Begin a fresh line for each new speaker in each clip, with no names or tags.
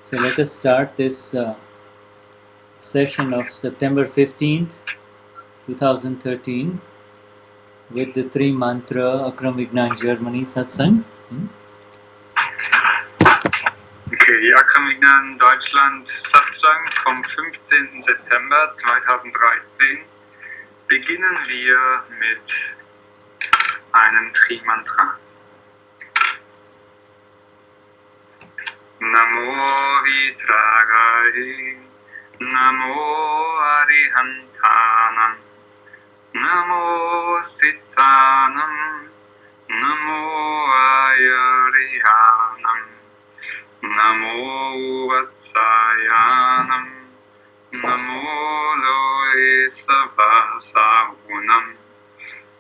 So let us start this session of September 15th, 2013 with the three mantra Akram Vignan Germany Satsang.
Okay, Akram Vignan Deutschland Satsang vom 15. September 2013 beginnen wir mit einem Tri-Mantra. Namo Vitragaye, Namo Arihantanam, Namo Sittanam, Namo Ayarihanam, Namo Vatsayanam, Namo Loe Savasavunam,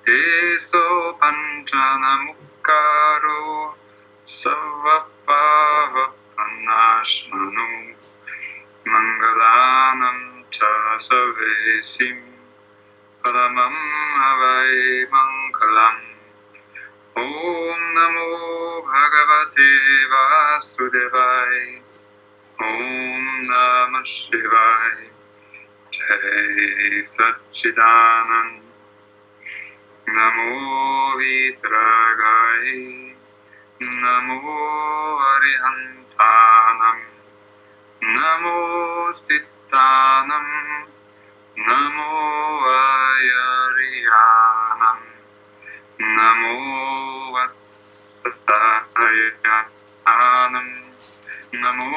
Eso Panchanamukkaro, Savapavapanashmanu, Mangalanam cha Savesim, Paramam Havai Mangalam. Om Namo Bhagavate Vasudevaya. Om Namah Shivaya. Jai Satchidanand. Namo Vitragaye. Namo Arihantanam. Namo Sittanam. Namo Ayariyanam. Namo Vatsayanam, Namo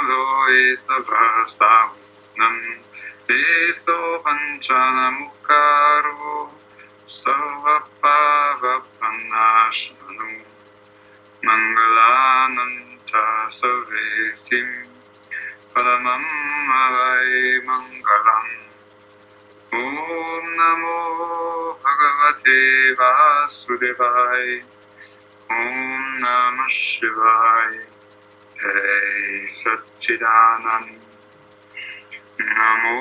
Loe Savasavunam, Deso Panchanamukkaro, Savapavapanashmanu, Mangalanam cha Savesim, Paramam Havai Mangalam. Om Namo Bhagavate Vasudevaya. Om Namah Shivaya. Jai Satchidanand. Namo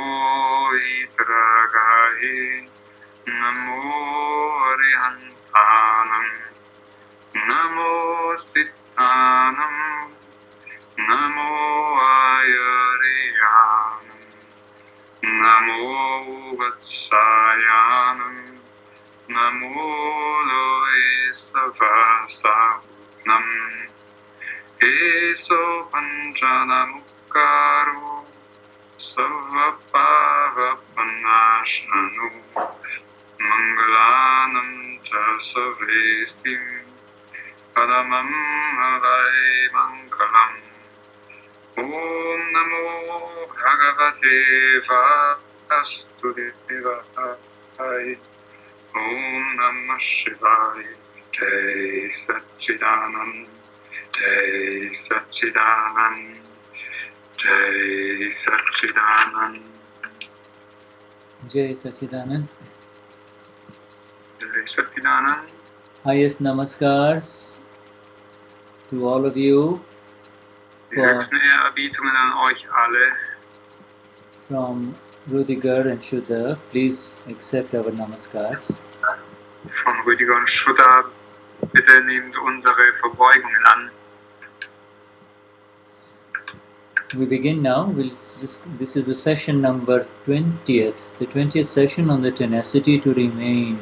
Vitragaye. Namo Arihantanam. Namo Sittanam. Namo Ayariyanam. Namo Vatsayanam, Namo Loe Savasavunam, Eso Panchanamukkaro, Savapavapanashmanu, Mangalanam cha Savesim, Paramam Havai Mangalam. Om Namo Bhagavate Vasudevaya. Om Namah Shivaya. Jai Satchidanand. Jai Satchidanand. Jai Satchidanand.
Jai Sachidanand.
Jai Satchidanand.
Highest namaskars to all of you.
Die höchsten Ehrerbietung an euch alle.
From Ruediger and Shuddha, please accept our namaskars.
Von Ruediger und Shuddha, bitte nehmt unsere Verbeugungen an.
We begin now. This is the session number 20th, the 20th session on the tenacity to remain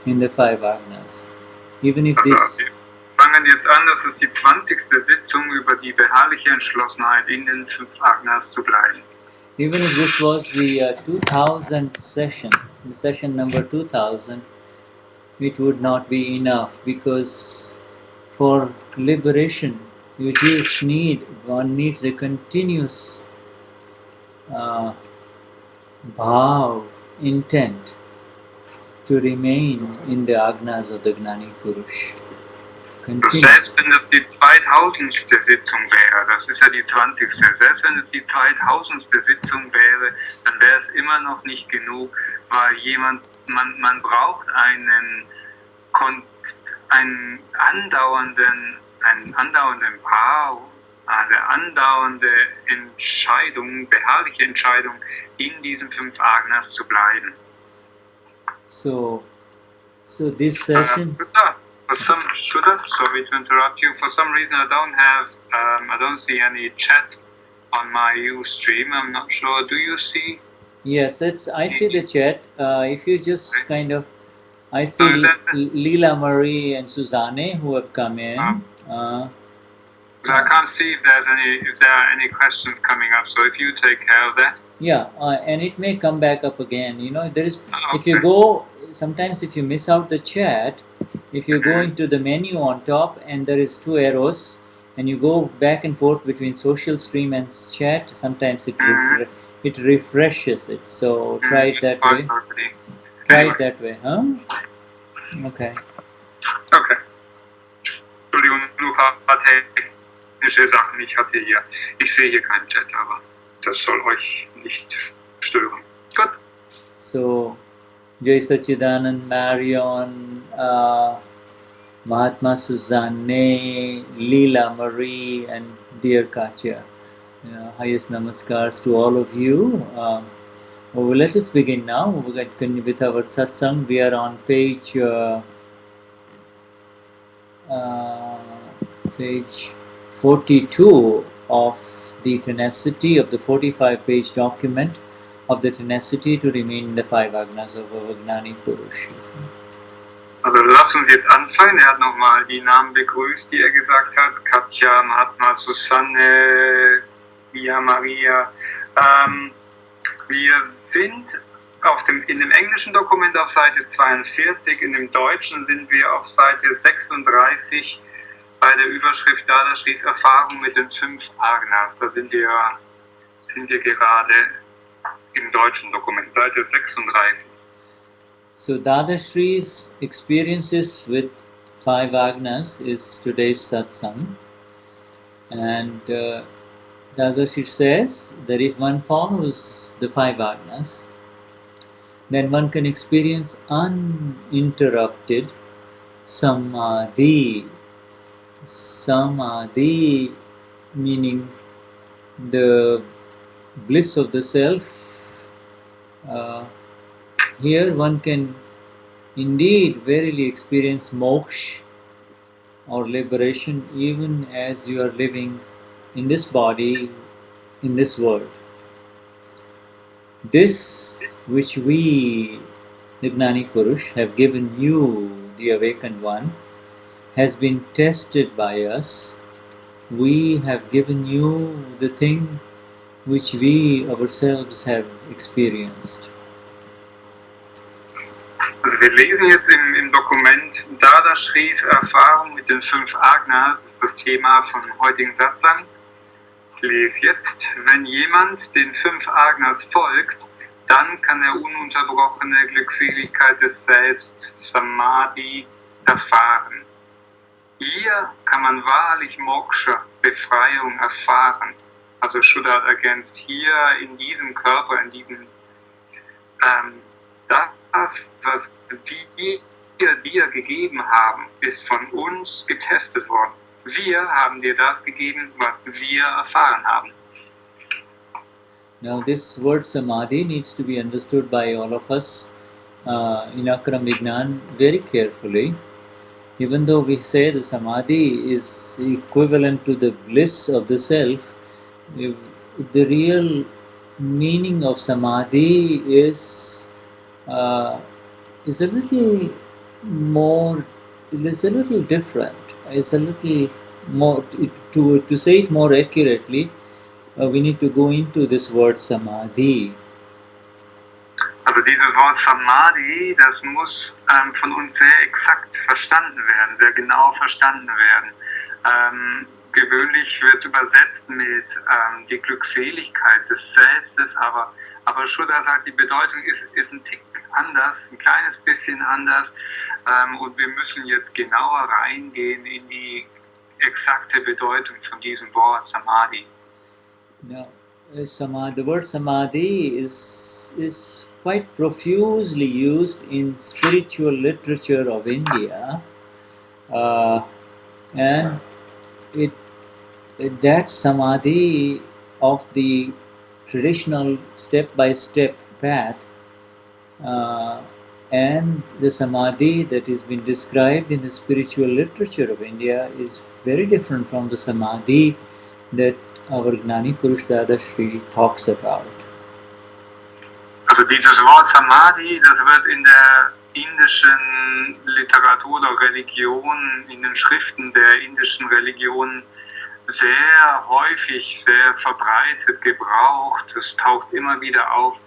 in the five Agnas. Even if this...
Wir fangen jetzt an, das ist die 20. Sitzung über die beharrliche Entschlossenheit, in den 5 Agnas zu bleiben.
Even if this was the 2000th session, the session number 2000, it would not be enough, because for liberation one needs a continuous Bhaav, intent to remain in the Agnas of the Gnani Purush.
Selbst wenn das die 2000. Sitzung wäre, das ist ja die 20. Selbst wenn es die 2000. Sitzung wäre, dann wäre es immer noch nicht genug, weil man braucht einen andauernden Bhaav, eine andauernde Entscheidung, beharrliche Entscheidung, in diesen 5 Agnas zu bleiben.
So this session.
Shuddha, sorry to interrupt you. For some reason, I don't see any chat on my Ustream. I'm not sure. Do you see?
Yes, I see the chat. If you just kind of, I see Leela Marie and Suzanne who have come in.
I can't see if there are any questions coming up. So if you take care of that.
Yeah, and it may come back up again. You know, there is. If you go, sometimes if you miss out the chat, if you go into the menu on top and there is 2 arrows, and you go back and forth between social stream and chat, sometimes it refreshes it. So try it that way. Try it that way, huh? Okay.
Okay. Entschuldigung, nur ein paar technische Sachen. Ich sehe hier keinen Chat, aber das soll euch nicht stören. Gut.
So, Jai Sachidanand, Marion, Mahatma Suzanne, Leela Marie, and dear Katya. Highest namaskars to all of you. Well, let us begin now. We're going to continue with our satsang. We are on page 42 of the Tenacity, of the 45-page document of the Tenacity to remain in the 5 Agnas of Gnani Purush.
Also lass uns jetzt anfangen. Hat nochmal die Namen begrüßt, die gesagt hat. Katja, Mahatma, Susanne, Via Maria. Wir sind in dem englischen Dokument auf Seite 42, in dem deutschen sind wir auf Seite 36 bei der Überschrift Dadashris Erfahrung mit den 5 Agnas. Da sind wir gerade im deutschen Dokument, Seite 36.
So Dadashri's experiences with 5 Agnas is today's satsang. And Dadashri says that if one follows the 5 Agnas, then one can experience uninterrupted samadhi. Samadhi meaning the bliss of the self. Here one can indeed verily experience moksha or liberation even as you are living in this body, in this world. This which we, the Gnani Purush, have given you, the awakened one, has been tested by us. We have given you the thing which we ourselves have experienced.
Also wir lesen jetzt im Dokument Dadashris Erfahrung mit den 5 Agnas, das Thema vom heutigen Satsang. Ich lese jetzt, wenn jemand den 5 Agnas folgt, dann kann er ununterbrochene Glückseligkeit des Selbst, Samadhi, erfahren. Hier kann man wahrlich Moksha, Befreiung erfahren. Also Shuddha hat ergänzt, hier in diesem Körper, in diesem, das, was wir dir gegeben haben, ist von uns getestet worden. Wir haben dir das gegeben, was wir erfahren haben.
Now this word samadhi needs to be understood by all of us in Akram Vignan very carefully. Even though we say the samadhi is equivalent to the bliss of the self, the real meaning of samadhi is a little more, it's a little different. It's a little more, to say it more accurately, we need to go into this word samadhi.
Also dieses Wort Samadhi, das muss von uns sehr exakt verstanden werden, sehr genau verstanden werden. Gewöhnlich wird übersetzt mit die Glückseligkeit des Selbstes, aber Shuddha sagt, die Bedeutung ist ein Tick anders, ein kleines bisschen anders, und wir müssen jetzt genauer reingehen in die exakte Bedeutung von diesem Wort Samadhi.
Now, the word samadhi is quite profusely used in spiritual literature of India, and that samadhi of the traditional step-by-step path and the samadhi that has been described in the spiritual literature of India is very different from the samadhi that our Gnani Purush Dadashri talks about.
Also dieses Wort Samadhi, das wird in der indischen Literatur oder Religion, in den Schriften der indischen Religion sehr häufig, sehr verbreitet gebraucht. Es taucht immer wieder auf.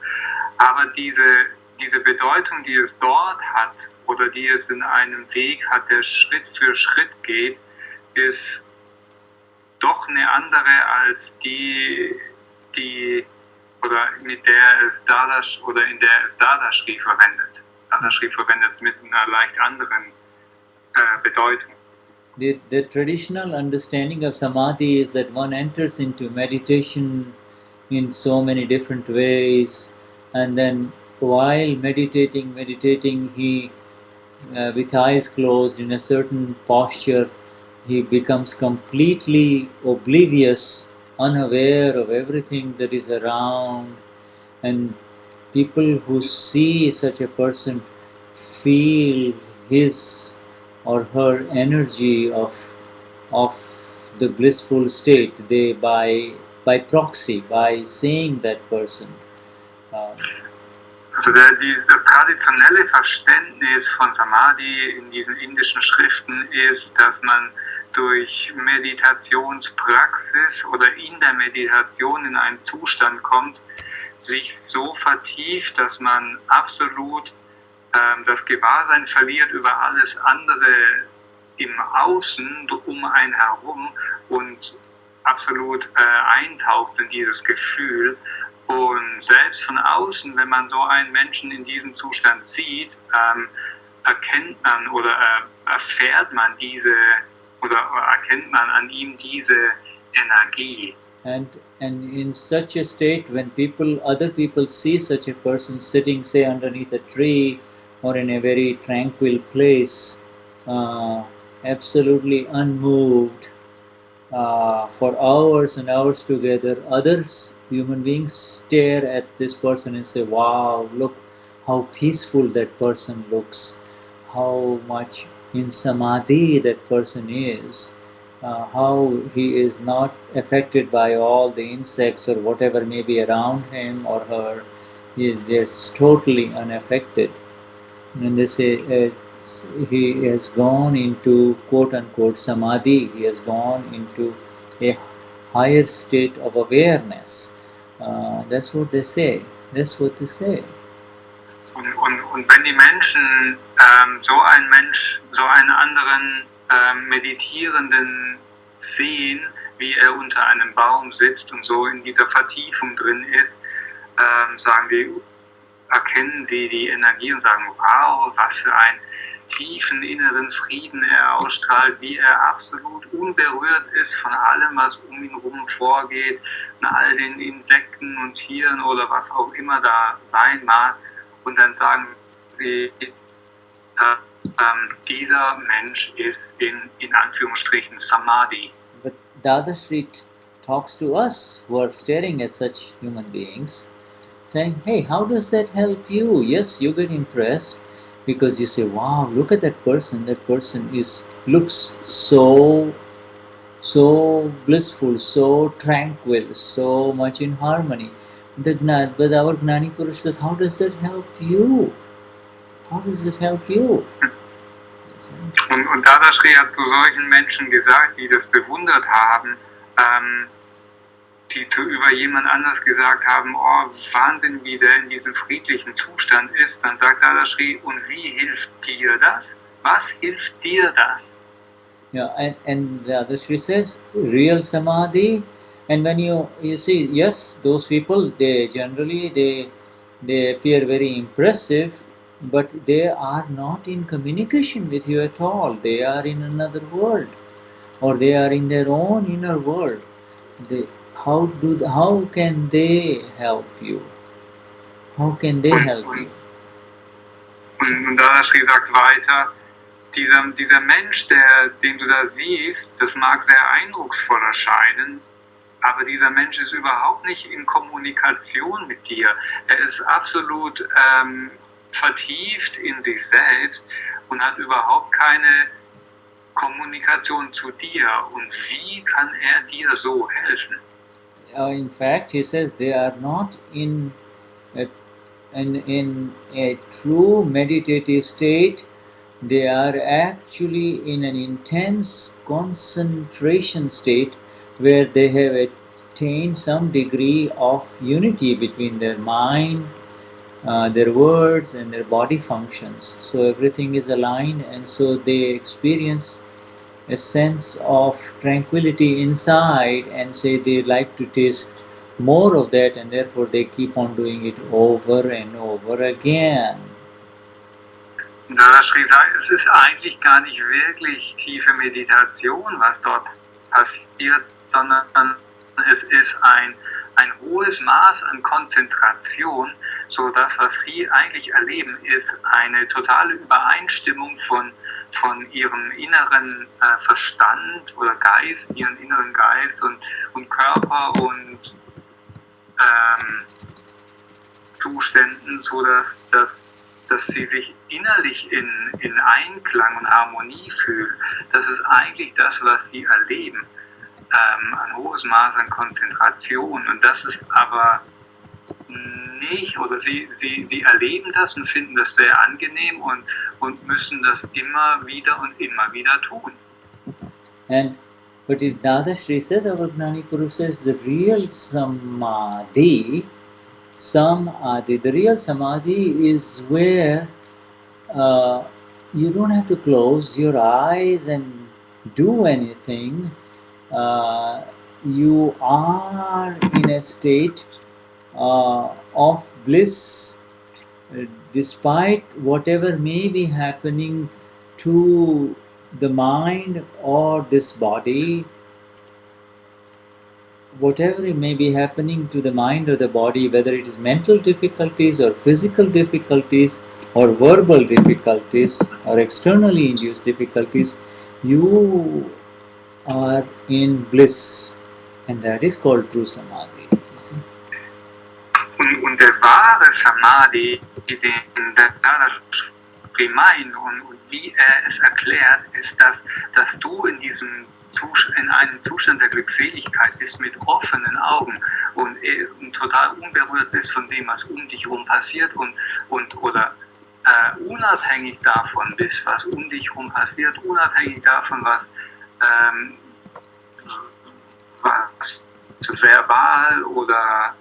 Aber diese Bedeutung, die es dort hat oder die es in einem Weg hat, der Schritt für Schritt geht, ist doch eine andere als die oder mit der es Dadash oder in der es Dadashri verwendet. Dadashri verwendet mit einer leicht anderen Bedeutung.
The traditional understanding of samadhi is that one enters into meditation in so many different ways, and then while meditating, he with eyes closed in a certain posture, he becomes completely oblivious, unaware of everything that is around, and people who see such a person feel his or her energy of the blissful state. They by proxy, by seeing that person.
Also dieses traditionelle Verständnis von Samadhi in diesen indischen Schriften ist, dass man durch Meditationspraxis oder in der Meditation in einen Zustand kommt, sich so vertieft, dass man absolut das Gewahrsein verliert über alles andere im Außen um einen herum und absolut eintaucht in dieses Gefühl. Und selbst von außen, wenn man so einen Menschen in diesem Zustand sieht, erkennt man oder erfährt man erkennt man an ihm diese Energie.
And in such a state, when other people see such a person sitting, say, underneath a tree or in a very tranquil place, absolutely unmoved, for hours and hours together, human beings stare at this person and say, wow, look how peaceful that person looks, how much in samadhi that person is, how he is not affected by all the insects or whatever may be around him or her. He is just totally unaffected. And they say he has gone into quote unquote samadhi, he has gone into a higher state of awareness. That's what they say. That's what they say.
Und wenn die Menschen so einen anderen Meditierenden sehen, wie er unter einem Baum sitzt und so in dieser Vertiefung drin ist, erkennen die Energie und sagen, wow, was für einen tiefen inneren Frieden er ausstrahlt, wie er absolut unberührt ist von allem, was um ihn herum vorgeht, von all den Insekten und Tieren oder was auch immer da sein mag. Und dann sagen sie, dieser Mensch ist in Anführungsstrichen Samadhi.
But Dadashri talks to us who are staring at such human beings, saying, hey, how does that help you? Yes, you get impressed because you say, wow, look at that person. That person looks so blissful, so tranquil, so much in harmony. But our Gnani Purush says, how does that help you? How does it help you?
Und Dadashri hat zu solchen Menschen gesagt, die das bewundert haben, die über jemand anders gesagt haben, oh Wahnsinn, wie der in diesem friedlichen Zustand ist, dann sagt Dadashri, und wie hilft dir das? Was hilft dir das?
Yeah, and Dadashri says, real samadhi, and when you see, yes, those people, they generally, they appear very impressive, but they are not in communication with you at all. They are in another world, or they are in their own inner world. How can they help you? How can they help you?
Und Dadashri sagt weiter, dieser Mensch, den du da siehst, das mag sehr eindrucksvoll erscheinen, aber dieser Mensch ist überhaupt nicht in Kommunikation mit dir. Er ist absolut vertieft in sich selbst und hat überhaupt keine Kommunikation zu dir. Und wie kann er dir so helfen?
in fact, he says they are not in a true meditative state. They are actually in an intense concentration state where they have attained some degree of unity between their mind, their words, and their body functions. So everything is aligned, and so they experience a sense of tranquility inside, and say they like to taste more of that, and therefore they keep on doing it over and over again.
Dadashri sagt, es ist eigentlich gar nicht wirklich tiefe Meditation, was dort passiert, sondern es ist ein hohes Maß an Konzentration, so das, was sie eigentlich erleben, ist eine totale Übereinstimmung von ihrem inneren Verstand oder Geist, ihren inneren Geist und Körper und Zuständen, so dass sie sich innerlich in Einklang und Harmonie fühlen. Das ist eigentlich das, was sie erleben. Ein hohes Maß an Konzentration. Und das ist aber nicht, oder sie erleben das und finden das sehr angenehm und müssen das immer wieder tun.
But if Dadashri says, our Gnani Purush says, the real samadhi, the real samadhi is where you don't have to close your eyes and do anything. You are in a state of bliss, despite whatever may be happening to the mind or this body. Whatever may be happening to the mind or the body, whether it is mental difficulties or physical difficulties or verbal difficulties or externally induced difficulties, you are in bliss, and that is called true samadhi.
Und der wahre Samadhi, den Dadashri meint und wie es erklärt, ist, dass du in einem Zustand der Glückseligkeit bist, mit offenen Augen und total unberührt bist von dem, was um dich herum passiert oder unabhängig davon bist, was um dich herum passiert, unabhängig davon, was verbal oder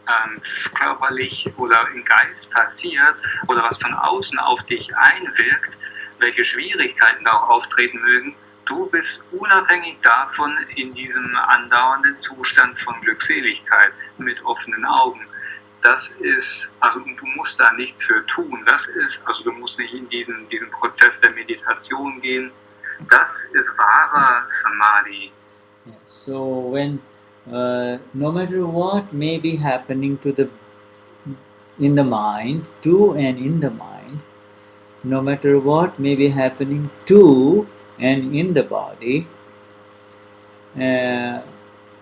körperlich oder im Geist passiert oder was von außen auf dich einwirkt, welche Schwierigkeiten da auch auftreten mögen. Du bist unabhängig davon in diesem andauernden Zustand von Glückseligkeit mit offenen Augen. Das ist, also du musst da nichts für tun. Das ist, also du musst nicht in diesen Prozess der Meditation gehen. Das ist wahrer Samadhi.
Yeah, so when no matter what may be happening in the mind, to and in the mind, no matter what may be happening to and in the body, and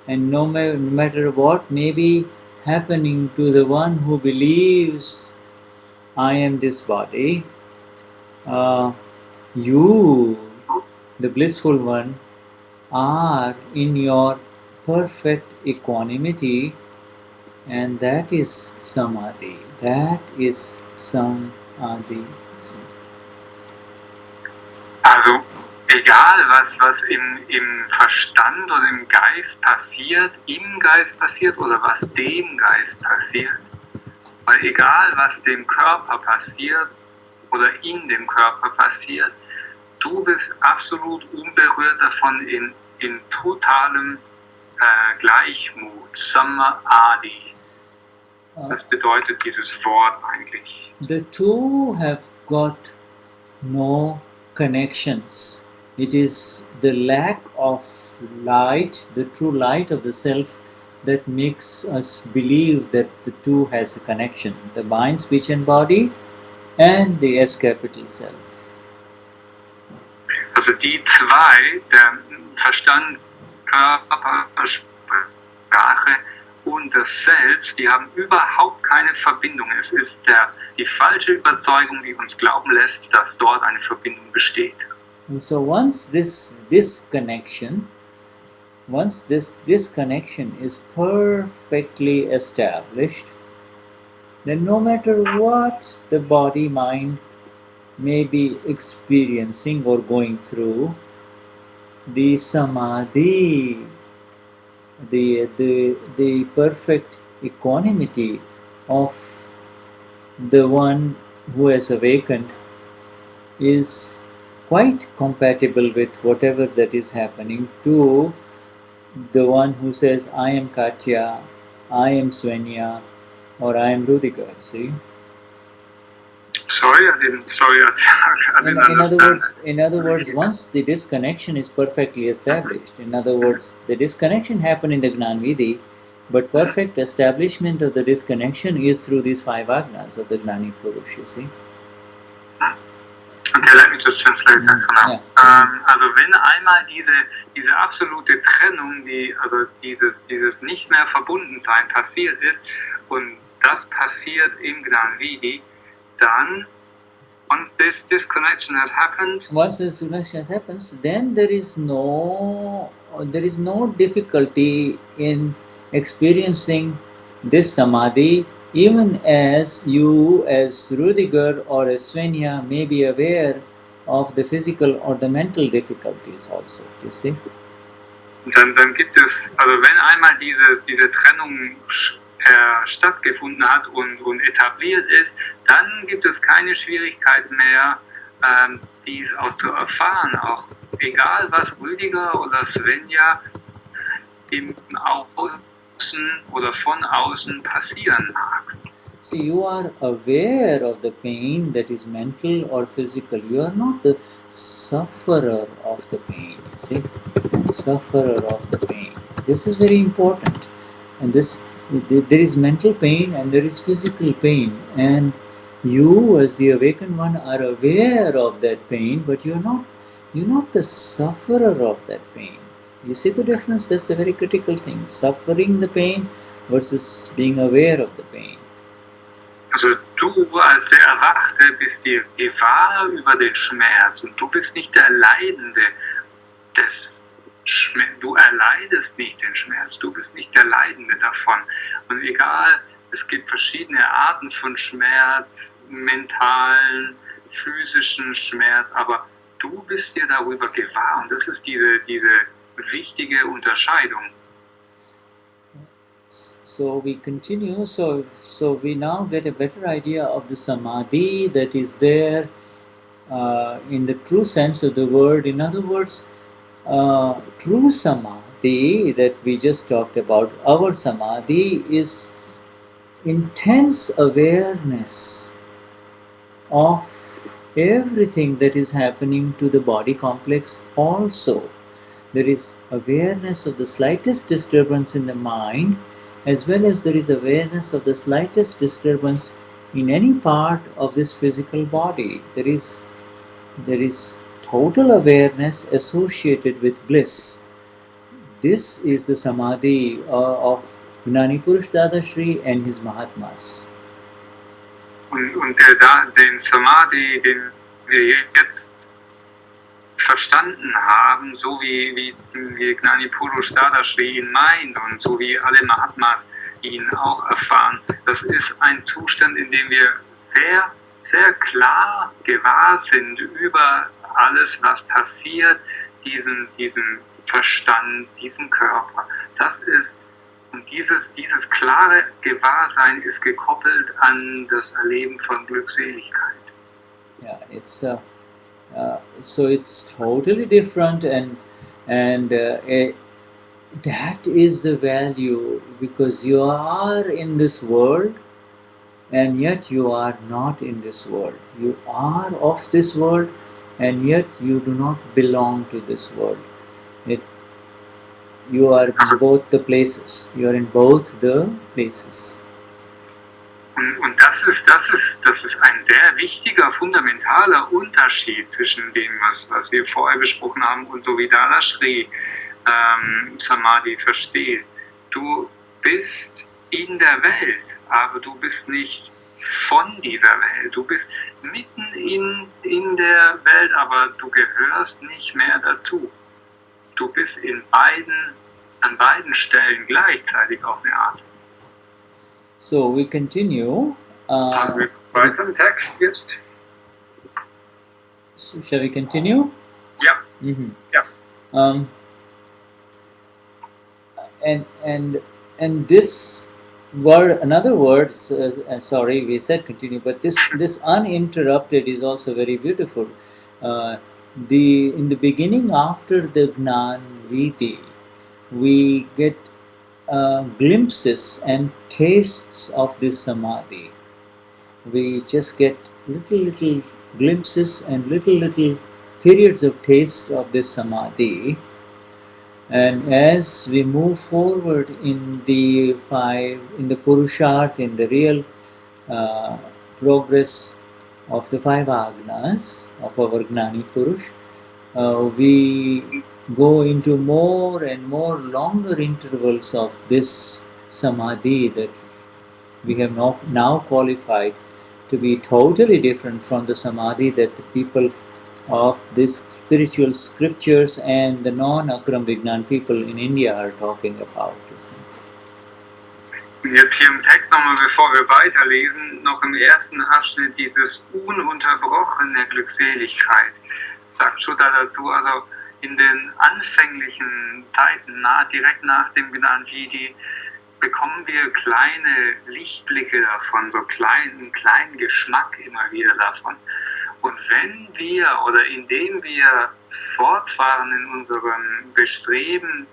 no matter what may be happening to the one who believes I am this body, you, the blissful one, are in your perfect equanimity, and that is samadhi. That is samadhi.
Also egal was im Verstand oder im Geist passiert oder was dem Geist passiert, weil egal was dem Körper passiert oder in dem Körper passiert, du bist absolut unberührt davon in totalem Gleichmut, Samadhi. Das bedeutet dieses Wort eigentlich.
The two have got no connections. It is the lack of light, the true light of the self, that makes us believe that the two has a connection. The mind, speech and body and the S capital self.
Also die zwei, der Verstand, Körper, Sprache und das Selbst, die haben überhaupt keine Verbindung. Es ist die falsche Überzeugung, die uns glauben lässt, dass dort eine Verbindung besteht.
And so once this connection once this disconnection is perfectly established, then no matter what the body mind may be experiencing or going through, the samadhi, the perfect equanimity of the one who has awakened is quite compatible with whatever that is happening to the one who says, I am Katya, I am Swenja, or I am Ruediger. See?
Sorry, I didn't understand.
In other words, once the disconnection is perfectly established, in other words, the disconnection happened in the Gnanvidhi, but perfect establishment of the disconnection is through these 5 Agnas of the Gnani Purush, you see.
Okay, let me just translate that for now.
Yeah.
Also wenn einmal diese absolute Trennung, dieses nicht mehr Verbundensein passiert ist und das passiert im Gnanvidhi, dann once this disconnection has happened,
Once this disconnection happens, then there is no difficulty in experiencing this samadhi, even as you, as Ruediger or as Swenja, may be aware of the physical or the mental difficulties also, you see.
Dann gibt es, also wenn einmal diese Trennung stattgefunden hat und etabliert ist, dann gibt es keine Schwierigkeit mehr, dies auch zu erfahren, auch egal was Ruediger oder Swenja im Außen oder von außen passieren mag.
See, you are aware of the pain that is mental or physical. You are not the sufferer of the pain, you see. Sufferer of the pain. This is very important. And there is mental pain and there is physical pain. And you, as the awakened one, are aware of that pain, but you're not the sufferer of that pain. You see the difference? That's a very critical thing. Suffering the pain versus being aware of the pain.
Also du als der Erwachte bist dir gewahr über den Schmerz und du bist nicht der Leidende des Schmerz. Du erleidest nicht den Schmerz, du bist nicht der Leidende davon. Und egal, es gibt verschiedene Arten von Schmerz, mentalen, physischen Schmerz, aber du bist dir darüber gewahr und das ist diese wichtige Unterscheidung.
So we continue, so we now get a better idea of the samadhi that is there in the true sense of the word. In other words, true samadhi that we just talked about, our samadhi is intense awareness of everything that is happening to the body complex also. There is awareness of the slightest disturbance in the mind, as well as there is awareness of the slightest disturbance in any part of this physical body. There is total awareness associated with bliss. This is the samadhi of Gnani Purush Dadashri and his Mahatmas.
Und den Samadhi, den wir jetzt verstanden haben, so wie Gnani Purush Dadashri ihn meint und so wie alle Mahatmas ihn auch erfahren, das ist ein Zustand, in dem wir sehr, sehr klar gewahr sind über alles, was passiert, diesen Verstand, diesen Körper. Das ist, und dieses klare Gewahrsein ist gekoppelt an das Erleben von Glückseligkeit.
Yeah, it's so it's totally different, and that is the value, because you are in this world and yet you are not in this world. You are of this world and yet you do not belong to this world. You are in both the places. You are in both the places.
Und das ist ein sehr wichtiger, fundamentaler Unterschied zwischen dem, was wir vorher besprochen haben und so wie Dadashri Samadhi versteht. Du bist in der Welt, aber du bist nicht von dieser Welt. Du bist mitten in der Welt, aber du gehörst nicht mehr dazu. Du bist in beiden an beiden Stellen gleichzeitig auf eine Art.
So we continue.
Wir weiter im Text jetzt.
So shall we continue?
Ja. Ja.
And this word, another word. Sorry, we said continue, but this uninterrupted is also very beautiful. In the beginning, after the Gnan Vidi, we get glimpses and tastes of this samadhi. We just get little glimpses and little periods of taste of this samadhi. And as we move forward in the Purusharth, in the real progress of the 5 Agnas of our Gnani Purush, we go into more and more longer intervals of this samadhi that we have now qualified to be totally different from the samadhi that the people of these spiritual scriptures and the non-Akram Vignan people in India are talking about.
Jetzt hier im Text nochmal, bevor wir weiterlesen, noch im ersten Abschnitt dieses ununterbrochene Glückseligkeit. Sagt Shuddha dazu, also in den anfänglichen Zeiten, direkt nach dem Gnan Vidi, bekommen wir kleine Lichtblicke davon, so einen kleinen Geschmack immer wieder davon. Und wenn wir oder indem wir fortfahren in unserem Bestreben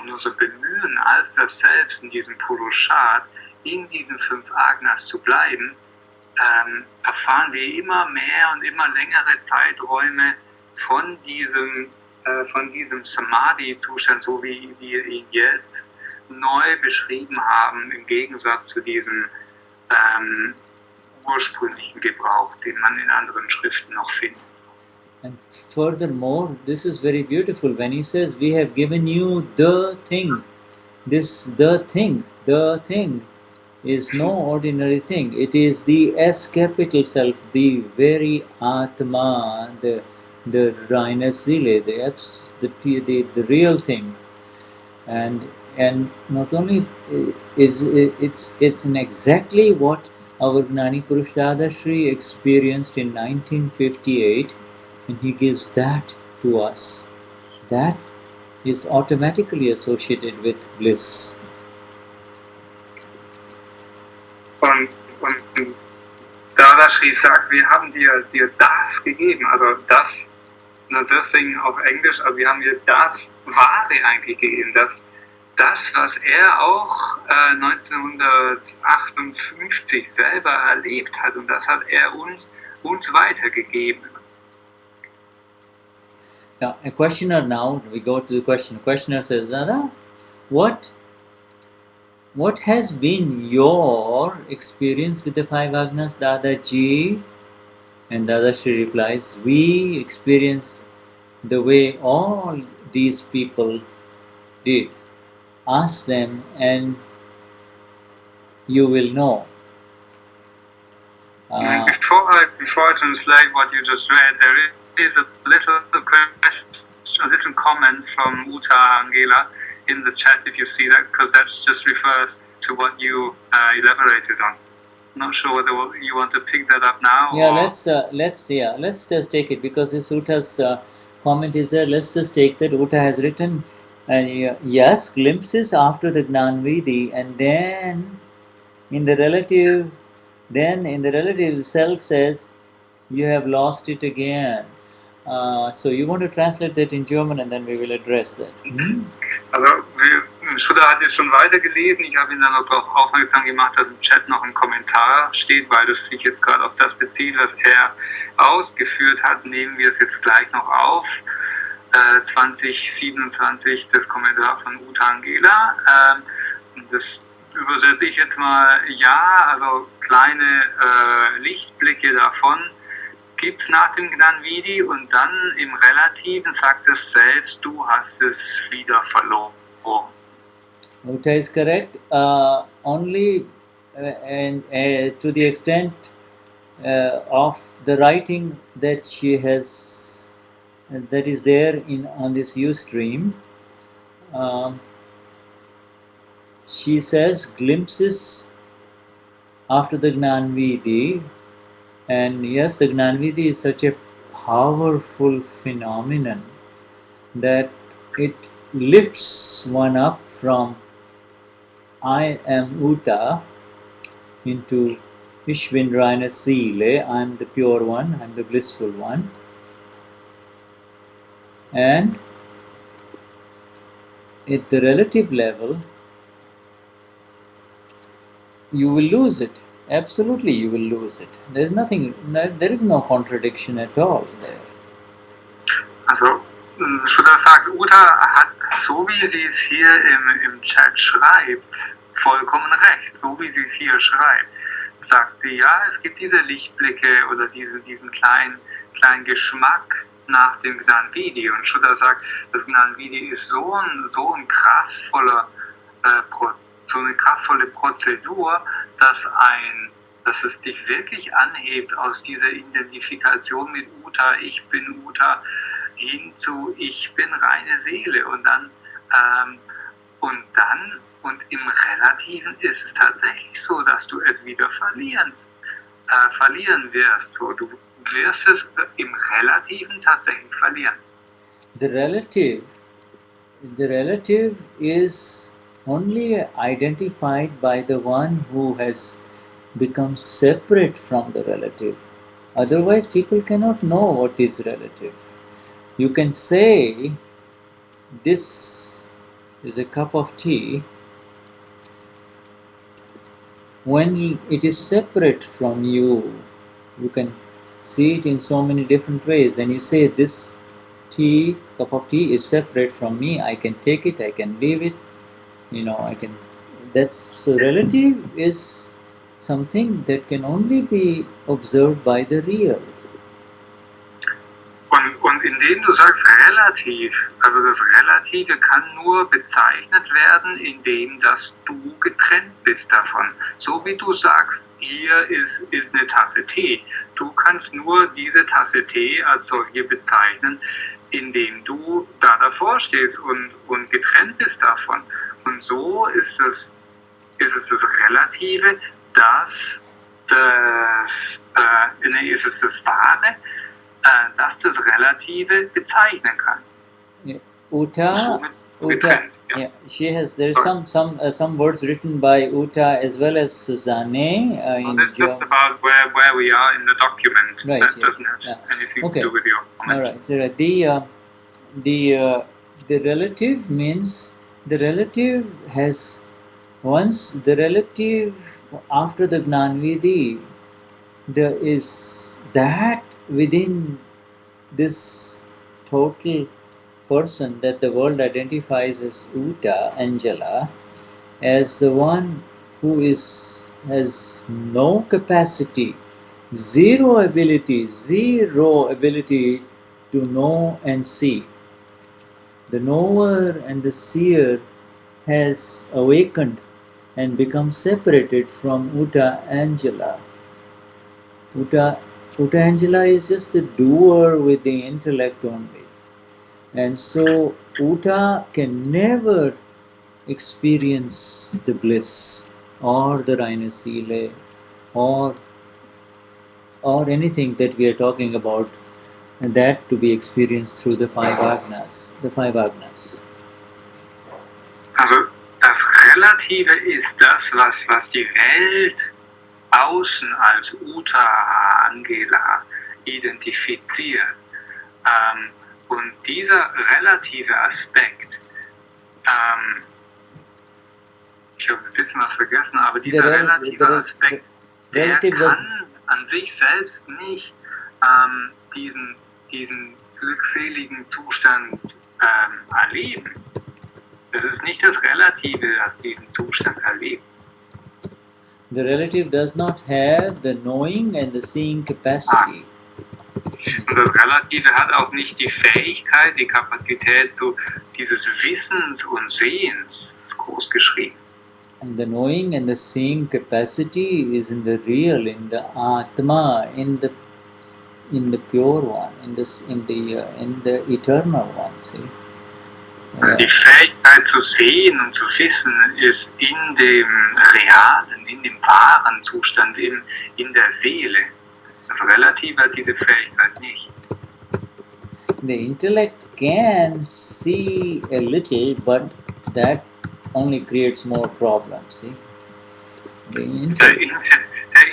und unser Bemühen als das Selbst in diesem Purushat, in diesen 5 Agnas zu bleiben, erfahren wir immer mehr und immer längere Zeiträume von diesem Samadhi-Zustand, so wie wir ihn jetzt neu beschrieben haben, im Gegensatz zu diesem ursprünglichen Gebrauch, den man in anderen Schriften noch findet.
And furthermore, this is very beautiful when he says, we have given you the thing. The thing is no ordinary thing. It is the S capital self, the very Atma, the reines Seele, the real thing. And not only it's in exactly what our Gnani Purush Dadashri experienced in 1958, and he gives that to us. That is automatically associated with bliss.
Und Dadashri sagt, wir haben dir das gegeben, also das, the thing auf Englisch, also wir haben dir das Wahre eigentlich gegeben, das, was er auch 1958 selber erlebt hat, und das hat er uns weitergegeben.
Now, a questioner now, we go to the question. The questioner says, Dada, what has been your experience with the 5 Agnas, Dadaji? And Dadashri replies, we experienced the way all these people did. Ask them and you will know.
Before I translate what you just read, there is a little comment from Uta Angela in the chat, if you see that, because that just refers to what you elaborated on. Not sure whether you want to pick that up now.
Yeah, let's just take it, because this Uta's comment is there. Let's just take that. Uta has written, yes, glimpses after the Gnan Vidi, and then in the relative self says, you have lost it again. So you want to translate that in German, and then we will address that.
Also, Shuddha hat jetzt schon weitergelesen. Ich habe ihn dann auch darauf aufmerksam gemacht, dass im Chat noch ein Kommentar steht, weil das sich jetzt gerade auf das bezieht, was er ausgeführt hat. Nehmen wir es jetzt gleich noch auf. 2027, das Kommentar von Uta Angela. Das übersetze ich jetzt mal, ja, also kleine Lichtblicke davon gibt es nach dem Gnan Vidi, und dann im Relativen sagt es selbst, du hast es wieder verloren.
Uta is correct. Only and to the extent of the writing that she has, that is there on this Ustream, she says glimpses after the Gnanvidhi, and yes, the Gnanvidhi is such a powerful phenomenon that it lifts one up from I am Uta into Ishvindrayana Sile, I am the pure one, I am the blissful one. And at the relative level, you will lose it. Absolutely, you will lose it. There is nothing, there is no contradiction at all there.
Also, Shuddha sagt, Uta hat, so wie sie es hier im Chat schreibt, vollkommen recht. So wie sie es hier schreibt, sagt sie, ja, es gibt diese Lichtblicke oder diesen kleinen Geschmack nach dem Gnanvidhi. Und Shuddha sagt, das Gnanvidhi ist so eine kraftvolle Prozedur, dass es dich wirklich anhebt aus dieser Identifikation mit Uta, ich bin Uta, hin zu ich bin reine Seele. Und im Relativen ist es tatsächlich so, dass du es wieder verlieren wirst. So, du wirst es im Relativen tatsächlich verlieren.
The relative is only identified by the one who has become separate from the relative. Otherwise, people cannot know what is relative. You can say, this is a cup of tea, when it is separate from you. You can see it in so many different ways. Then you say, this cup of tea is separate from me. I can take it, I can leave it, so relative is something that can only be observed by the real.
Und indem du sagst relativ, also das Relative kann nur bezeichnet werden, indem dass du getrennt bist davon. So wie du sagst, hier ist eine Tasse Tee. Du kannst nur diese Tasse Tee als solche bezeichnen, indem du da davor stehst und getrennt bist davon. Und so ist es das Relative, ist es das Wahre, das das Relative bezeichnen kann.
Yeah. Uta, there is some words written by Uta as well as Suzanne.
That's just about where we are in the document.
Right.
That doesn't have anything to do with your comment.
All right. So the relative means the relative has once the relative after the Gnanvidhi, there is that within this total person that the world identifies as Uta, Angela, as the one who has no capacity, zero ability to know and see. The knower and the seer has awakened and become separated from Uta Angela. Uta Angela is just a doer with the intellect only. And so Uta can never experience the bliss or the Reine Seele or anything that we are talking about, and that to be experienced through the five Agnas.
Also das Relative ist das, was die Welt außen als Uta Angela identifiziert. Und dieser relative Aspekt, ich habe ein bisschen was vergessen, aber dieser relative Aspekt, der kann an sich selbst nicht diesen glückseligen Zustand erleben. Es ist nicht das Relative, das diesen Zustand erlebt.
The relative does not have the knowing and the seeing capacity.
Und das Relative hat auch nicht die Fähigkeit, die Kapazität dieses Wissens und Sehens, groß geschrieben.
And the knowing and the seeing capacity is in the real, in the Atma, in the pure one, in the eternal one. See,
Die Fähigkeit zu sehen und zu wissen ist in dem realen, in dem wahren Zustand, in der Seele. Das Relative hat diese Fähigkeit nicht.
The intellect can see a little, but that only creates more problems. See?
Der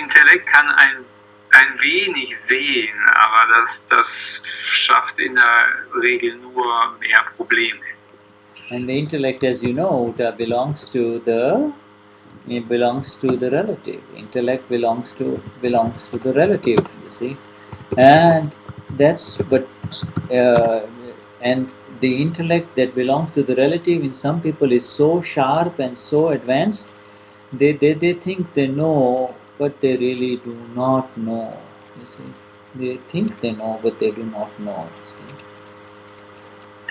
Intellekt kann ein wenig sehen, aber das schafft in der Regel nur mehr Probleme.
And the intellect, as you know, belongs to the relative. Intellect belongs to the relative. You see, and and the intellect that belongs to the relative in some people is so sharp and so advanced. They think they know, but they really do not know. You see, they think they know, but they do not know. See?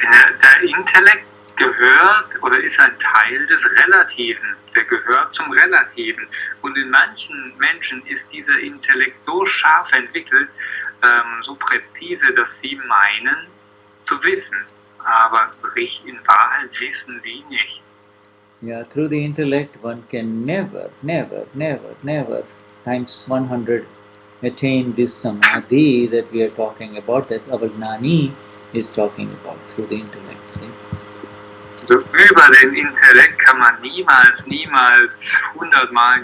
Der Intellekt gehört oder ist ein Teil des Relativen. Der gehört zum Relativen. Und in manchen Menschen ist dieser Intellekt so scharf entwickelt, so präzise, dass sie meinen zu wissen. Aber in Wahrheit wissen sie nicht.
Yeah, through the intellect one can never times 100 attain this samadhi that we are talking about, that our Gnani is talking about, through the intellect. See?
So über den Intellekt kann man niemals 100-mal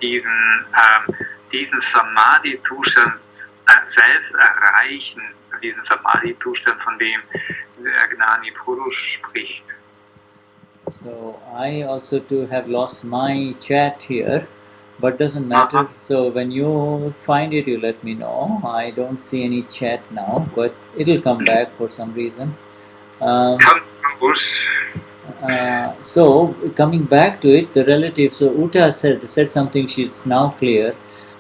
diesen Samadhi-Zustand selbst erreichen, diesen Samadhi-Zustand, von dem der Gnani Purush spricht.
So I also too have lost my chat here, but doesn't matter. So when you find it, you let me know. I don't see any chat now, but it'll come back for some reason. So coming back to it, the relative. So Uta said something. She's now clear.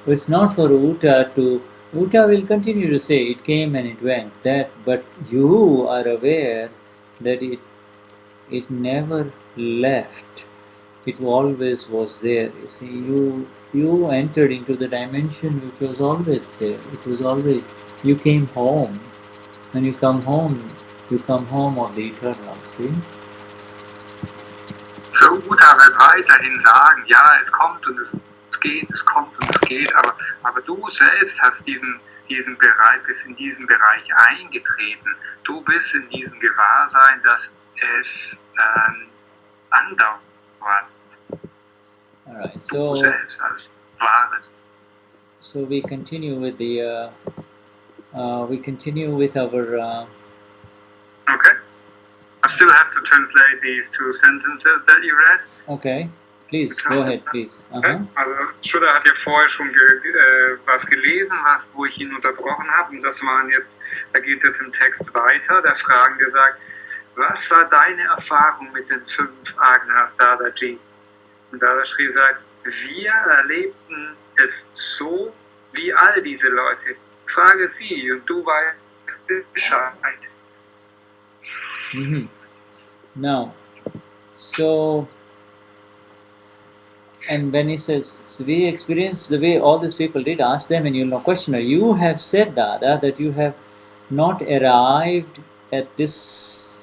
It's not for Uta to. Uta will continue to say it came and it went. But you are aware that it never left. It always was there. You see, you entered into the dimension which was always there. It was always, you came home. When you come home of the eternal. See?
So Uta wird weiterhin sagen, ja, es kommt und es geht, es kommt und es geht, aber du selbst hast diesen Bereich, bist in diesen Bereich eingetreten. Du bist in diesem Gewahrsein, dass es andauert.
All right.
Du selbst als Wahres.
So we continue with the our.
Okay. I still have to translate these two sentences that you read.
Okay. Please, go ahead, please.
Also Shuddha hat ja vorher schon was gelesen, wo ich ihn unterbrochen habe. Und da geht es im Text weiter. Da Fragen gesagt, was war deine Erfahrung mit den 5 Agnas Dadashri? Und Dadashri sagt, wir erlebten es so wie all diese Leute. Frage sie und du weißt Bescheid.
Mm-hmm. Now, so, and when he says, so we experienced the way all these people did, ask them, and you'll know, questioner, you have said, Dada, that you have not arrived at this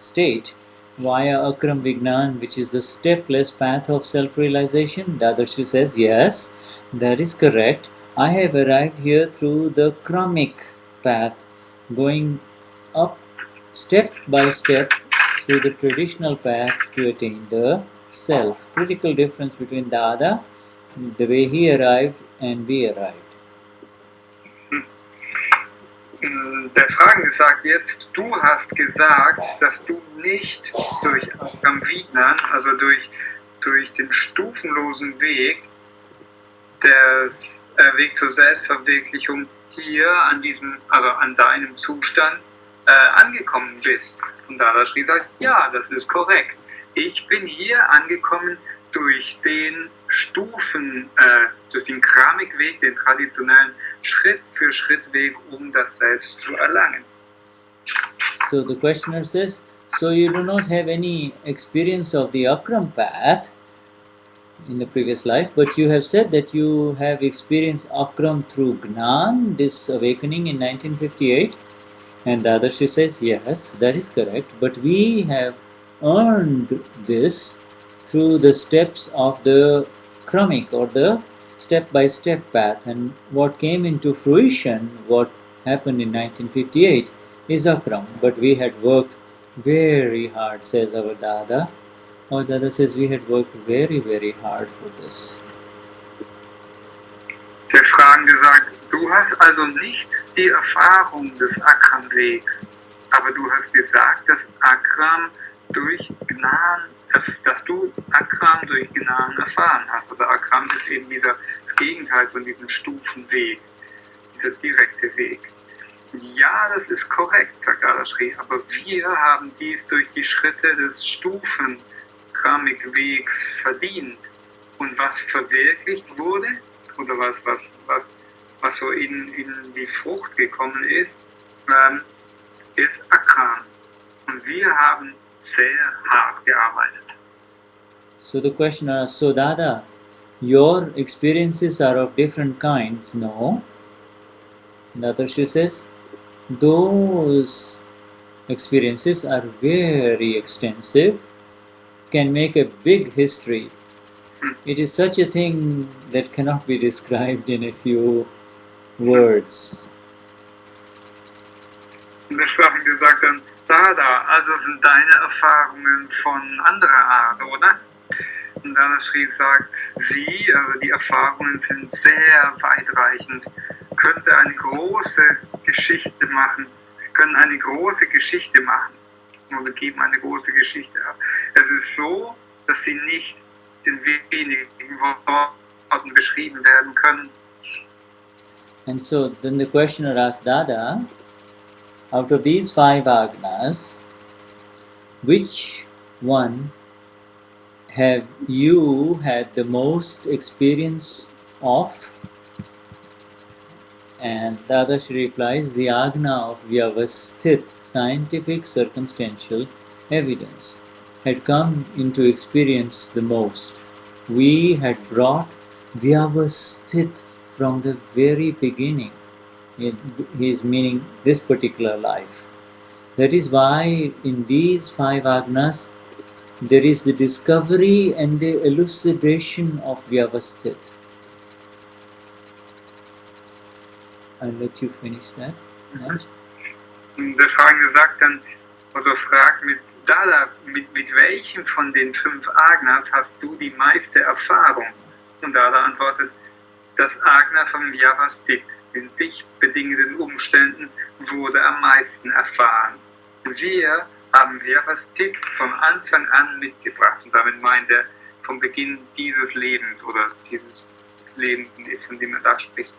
state via Akram Vignan, which is the stepless path of self-realization. Dadashri says, yes, that is correct. I have arrived here through the kramic path, going up step by step through the traditional path to attain the self. Critical difference between Dada, the way he arrived, and we arrived.
Der Fragende sagt jetzt, du hast gesagt, dass du nicht durch Akram Vignan, also durch den stufenlosen Weg, der Weg zur Selbstverwirklichung hier an deinem Zustand angekommen bist. Und Dadashri sagt, ja, das ist korrekt. Ich bin hier angekommen durch den durch den Kramikweg, den traditionellen Schritt-für-Schritt-Weg, das Selbst zu erlangen.
So the questioner says, so you do not have any experience of the Akram path in the previous life, but you have said that you have experienced Akram through Gnan, this awakening in 1958. And Dadashri says, yes, that is correct, but we have earned this through the steps of the kramic or the step-by-step path, and what came into fruition, what happened in 1958, is Akram. But we had worked very hard, says our Dada. Our Dada says we had worked very, very hard for this.
Der Fragen gesagt, du hast also nicht die Erfahrung des Akram-Wegs, aber du hast gesagt, dass Akram durch Gnan, dass du Akram durch Gnan erfahren hast. Also Akram ist eben das Gegenteil von diesem Stufenweg, dieser direkte Weg. Ja, das ist korrekt, sagt Dadashri, aber wir haben dies durch die Schritte des Stufen-Kramik-Wegs verdient. Und was verwirklicht wurde, oder was so in die Frucht gekommen ist Akram. Und wir haben sehr hart gearbeitet.
So the questioner, so Dada, your experiences are of different kinds, no? Dadashri says, those experiences are very extensive, can make a big history. It is such a thing that cannot be described in a few words.
Und das haben gesagt dann, Dada, also sind deine Erfahrungen von anderer Art, oder? Und Dadashri sagt, also die Erfahrungen sind sehr weitreichend, könnte eine große Geschichte machen, können eine große Geschichte machen oder geben eine große Geschichte ab. Es ist so, dass sie nicht in wenigen Worten beschrieben werden können.
And so then the questioner asked Dada, out of these 5 Agnas, which one have you had the most experience of? And Dadashri replies, the Agna of Vyavasthit, scientific circumstantial evidence, had come into experience the most. We had brought Vyavasthit from the very beginning. He is meaning this particular life. That is why in these 5 Agnas there is the discovery and the elucidation of Vyavasthit. I'll let you finish that. Right?
Der Fragen gesagt dann, oder fragt mit Dada, mit welchem von den 5 Agnas hast du die meiste Erfahrung? Und Dada antwortet, das Agna von Vyavasthit, in sich bedingenden Umständen, wurde am meisten erfahren. Wir haben Vyavasthit von Anfang an mitgebracht. Und damit meint er vom Beginn dieses Lebens oder dieses Lebens, von dem er da spricht.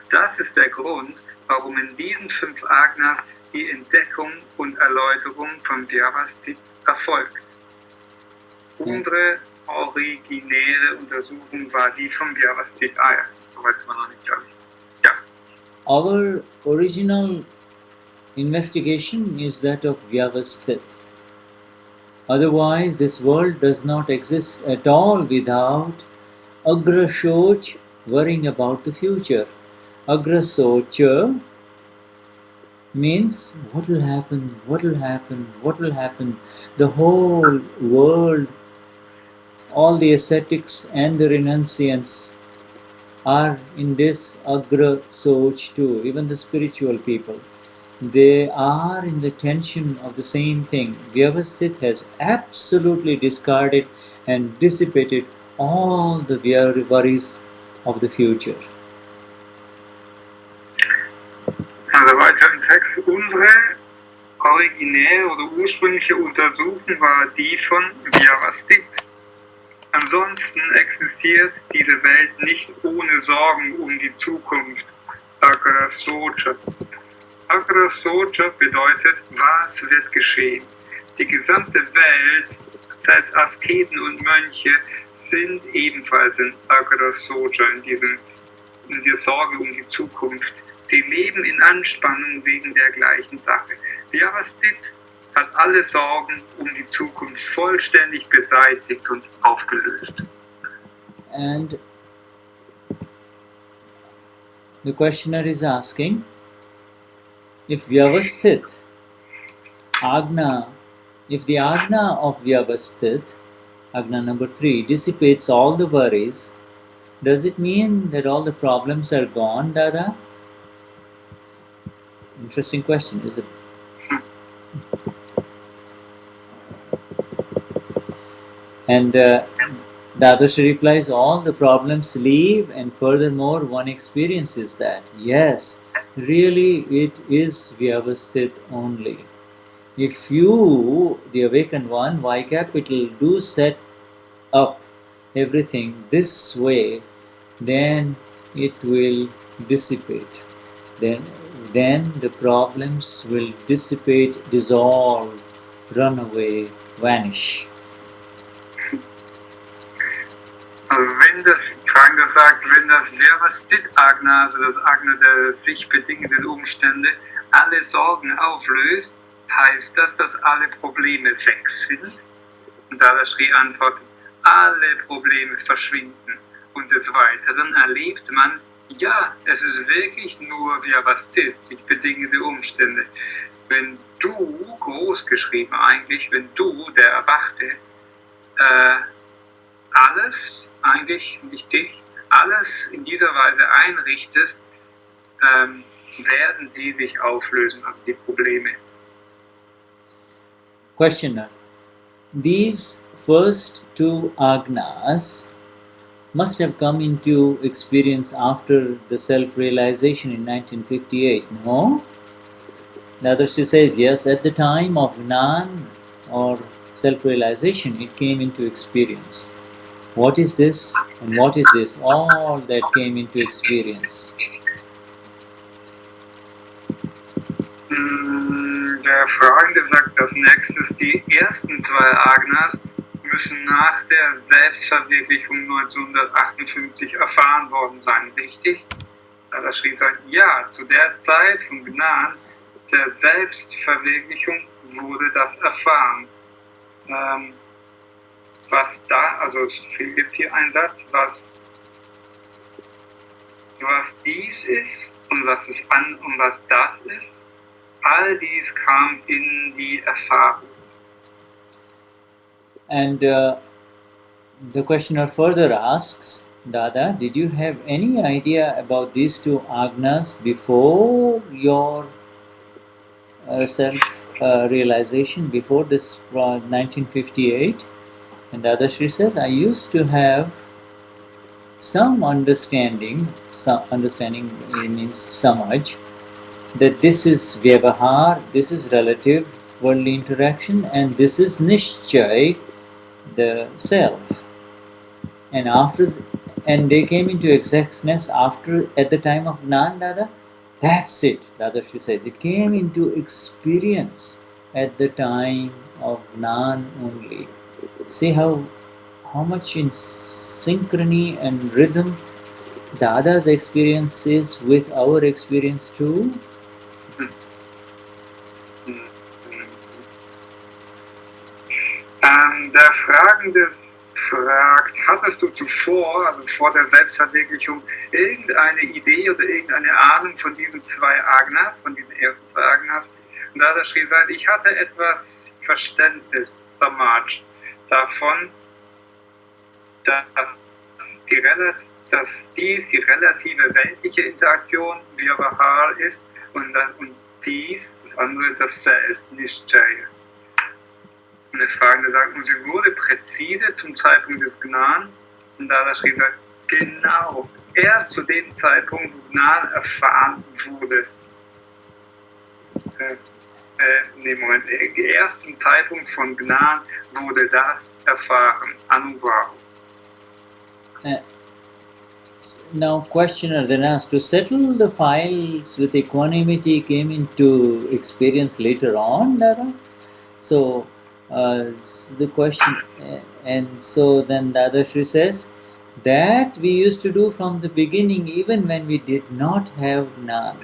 Das ist der Grund, warum in diesen 5 Agnas die Entdeckung und Erläuterung von Vyavasthit erfolgt. Unsere originäre Untersuchung war die von Vyavasthit. Ja, soweit sind wir noch nicht, glaube ich. Ja.
Our original investigation is that of Vyavasthit. Otherwise, this world does not exist at all without Agrasoch worrying about the future. Agrasocha means what will happen, what will happen, what will happen. The whole world, all the ascetics and the renunciants are in this Agrasoch too, even the spiritual people. They are in the tension of the same thing. Vyavasthit has absolutely discarded and dissipated all the worries of the future.
Also weiter im Text, unsere originäre oder ursprüngliche Untersuchung war die von Vyavasthit. Ansonsten existiert diese Welt nicht ohne Sorgen um die Zukunft. Agrasocha. Agrasocha bedeutet, was wird geschehen. Die gesamte Welt, selbst Asketen und Mönche, sind ebenfalls in Agrasocha, in der Sorge um die Zukunft. Sie leben in Anspannung wegen der gleichen Sache. Vyavasthit hat alle Sorgen um die Zukunft vollständig beseitigt und aufgelöst.
And the questioner is asking, if Vyavasthit, Agna, If the Agna of Vyavasthit, Agna number 3, dissipates all the worries, does it mean that all the problems are gone, Dada? Interesting question, is it? And Dadashri replies, all the problems leave, and furthermore, one experiences that. Yes, really, it is Vyavasthit only. If you, the awakened one, Y capital, do set up everything this way, then it will dissipate. Then the problems will dissipate, dissolve, run away, vanish.
Also wenn das Kranke sagt, wenn das Vyavasthit-Agna, also das Agna der sich bedingenden Umstände, alle Sorgen auflöst, heißt das, dass alle Probleme weg sind? Und Dadashri antwortet, alle Probleme verschwinden. Und des Weiteren erlebt man, ja, es ist wirklich nur Vyavasthit, die bedingende Umstände. Wenn du, großgeschrieben eigentlich, wenn du, der Erwachte, alles, eigentlich nicht dich, alles in dieser Weise einrichtest, werden sie sich auflösen, also die Probleme.
Questioner. These first two agnas must have come into experience after the self-realization in 1958, no? Dadashri says, yes, at the time of Gnan or self-realization, it came into experience. What is this and what is this? All that came into experience.
Der Fragende sagt als nächstes, die ersten zwei Agnas müssen nach der Selbstverwirklichung 1958 erfahren worden sein, richtig? Dadashri sagt, ja, zu der Zeit von Gnan, der Selbstverwirklichung wurde das erfahren. Was da, also es fehlt jetzt hier ein Satz, was dies ist und was es an und was das ist, all dies kam in die Erfahrung.
And the questioner further asks, Dada, did you have any idea about these two agnas before your self-realization, before this 1958? And Dadashri says, I used to have some understanding means samaj, that this is vyavahar, this is relative worldly interaction, and this is nischay, the self. And they came into exactness at the time of Gnan, Dada. That's it, Dadashri says. It came into experience at the time of Gnan only. See how much in synchrony and rhythm Dada's experience is with our experience too.
Der Fragende fragt, hattest du zuvor, also vor der Selbstverwirklichung, irgendeine Idee oder irgendeine Ahnung von diesen zwei Agnas, von diesen ersten zwei Agnas? Und Dadashri sagt, ich hatte etwas Verständnis, Samaj, davon, dass dies die relative weltliche Interaktion Vyavahar ist und dies, das andere, das Selbst, Nischay. Und das Fragende sagt, und sie wurde präzise zum Zeitpunkt des Gnan. Und Dadashri sagt, genau, erst zu dem Zeitpunkt, wo Gnan erfahren wurde. Erst zum Zeitpunkt von Gnan wurde das erfahren, Anubhav.
Now questioner then asks, to settle the files with equanimity came into experience later on, Dada? So the question, and so then Dadashri says, that we used to do from the beginning even when we did not have Gnan.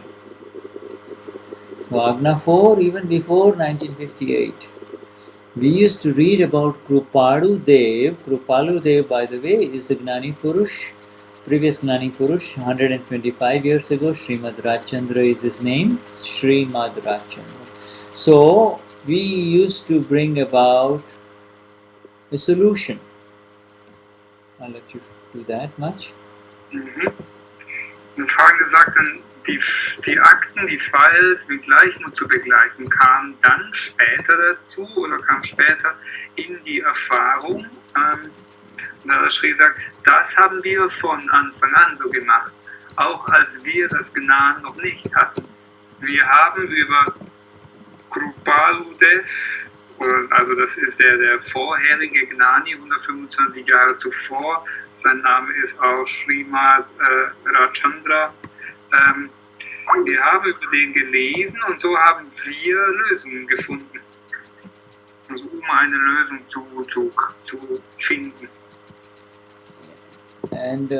So Agna 4, even before 1958. We used to read about Kripalu Dev. Kripalu Dev, by the way, is the Gnani Purush, previous Gnani Purush, 125 years ago. Srimad Rajchandra is his name. Srimad Rajchandra. So we used to bring about a solution. I'll let you do that much.
Mhm. Und Frage sagt dann, die Akten, die Files mit Gleichmut zu begleichen, kamen dann später dazu oder kam später in die Erfahrung. Dadashri sagt, das haben wir von Anfang an so gemacht, auch als wir das Gnan noch nicht hatten. Wir haben über Krupaludev, also das ist der vorherige Gnani, 125 Jahre zuvor, sein Name ist auch Srimad Rajchandra. Wir haben über den gelesen und so haben wir Lösungen gefunden. Also um eine Lösung zu finden.
And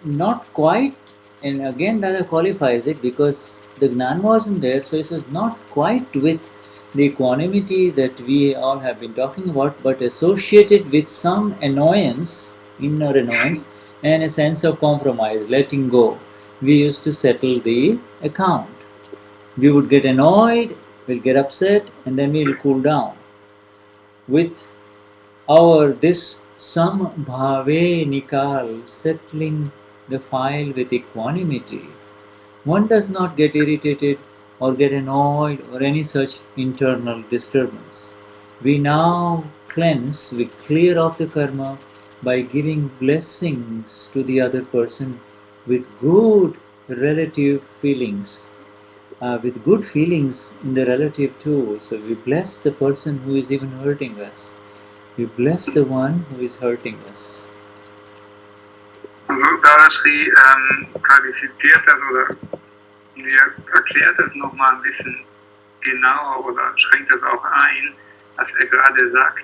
not quite, and again Dada qualifies it because the Gnan wasn't there, so it was not quite with the equanimity that we all have been talking about, but associated with some annoyance, inner annoyance, and a sense of compromise, letting go. We used to settle the account. We would get annoyed, we'll get upset, and then we'll cool down. With this some bhave nikal, settling the file with equanimity, one does not get irritated or get annoyed or any such internal disturbance. We now cleanse, we clear off the karma by giving blessings to the other person with good relative feelings. With good feelings in the relative too. So we bless the person who is even hurting us. We bless the one who is hurting us.
Also Dadashri qualifiziert das oder erklärt das nochmal ein bisschen genauer oder schränkt das auch ein, was er gerade sagt.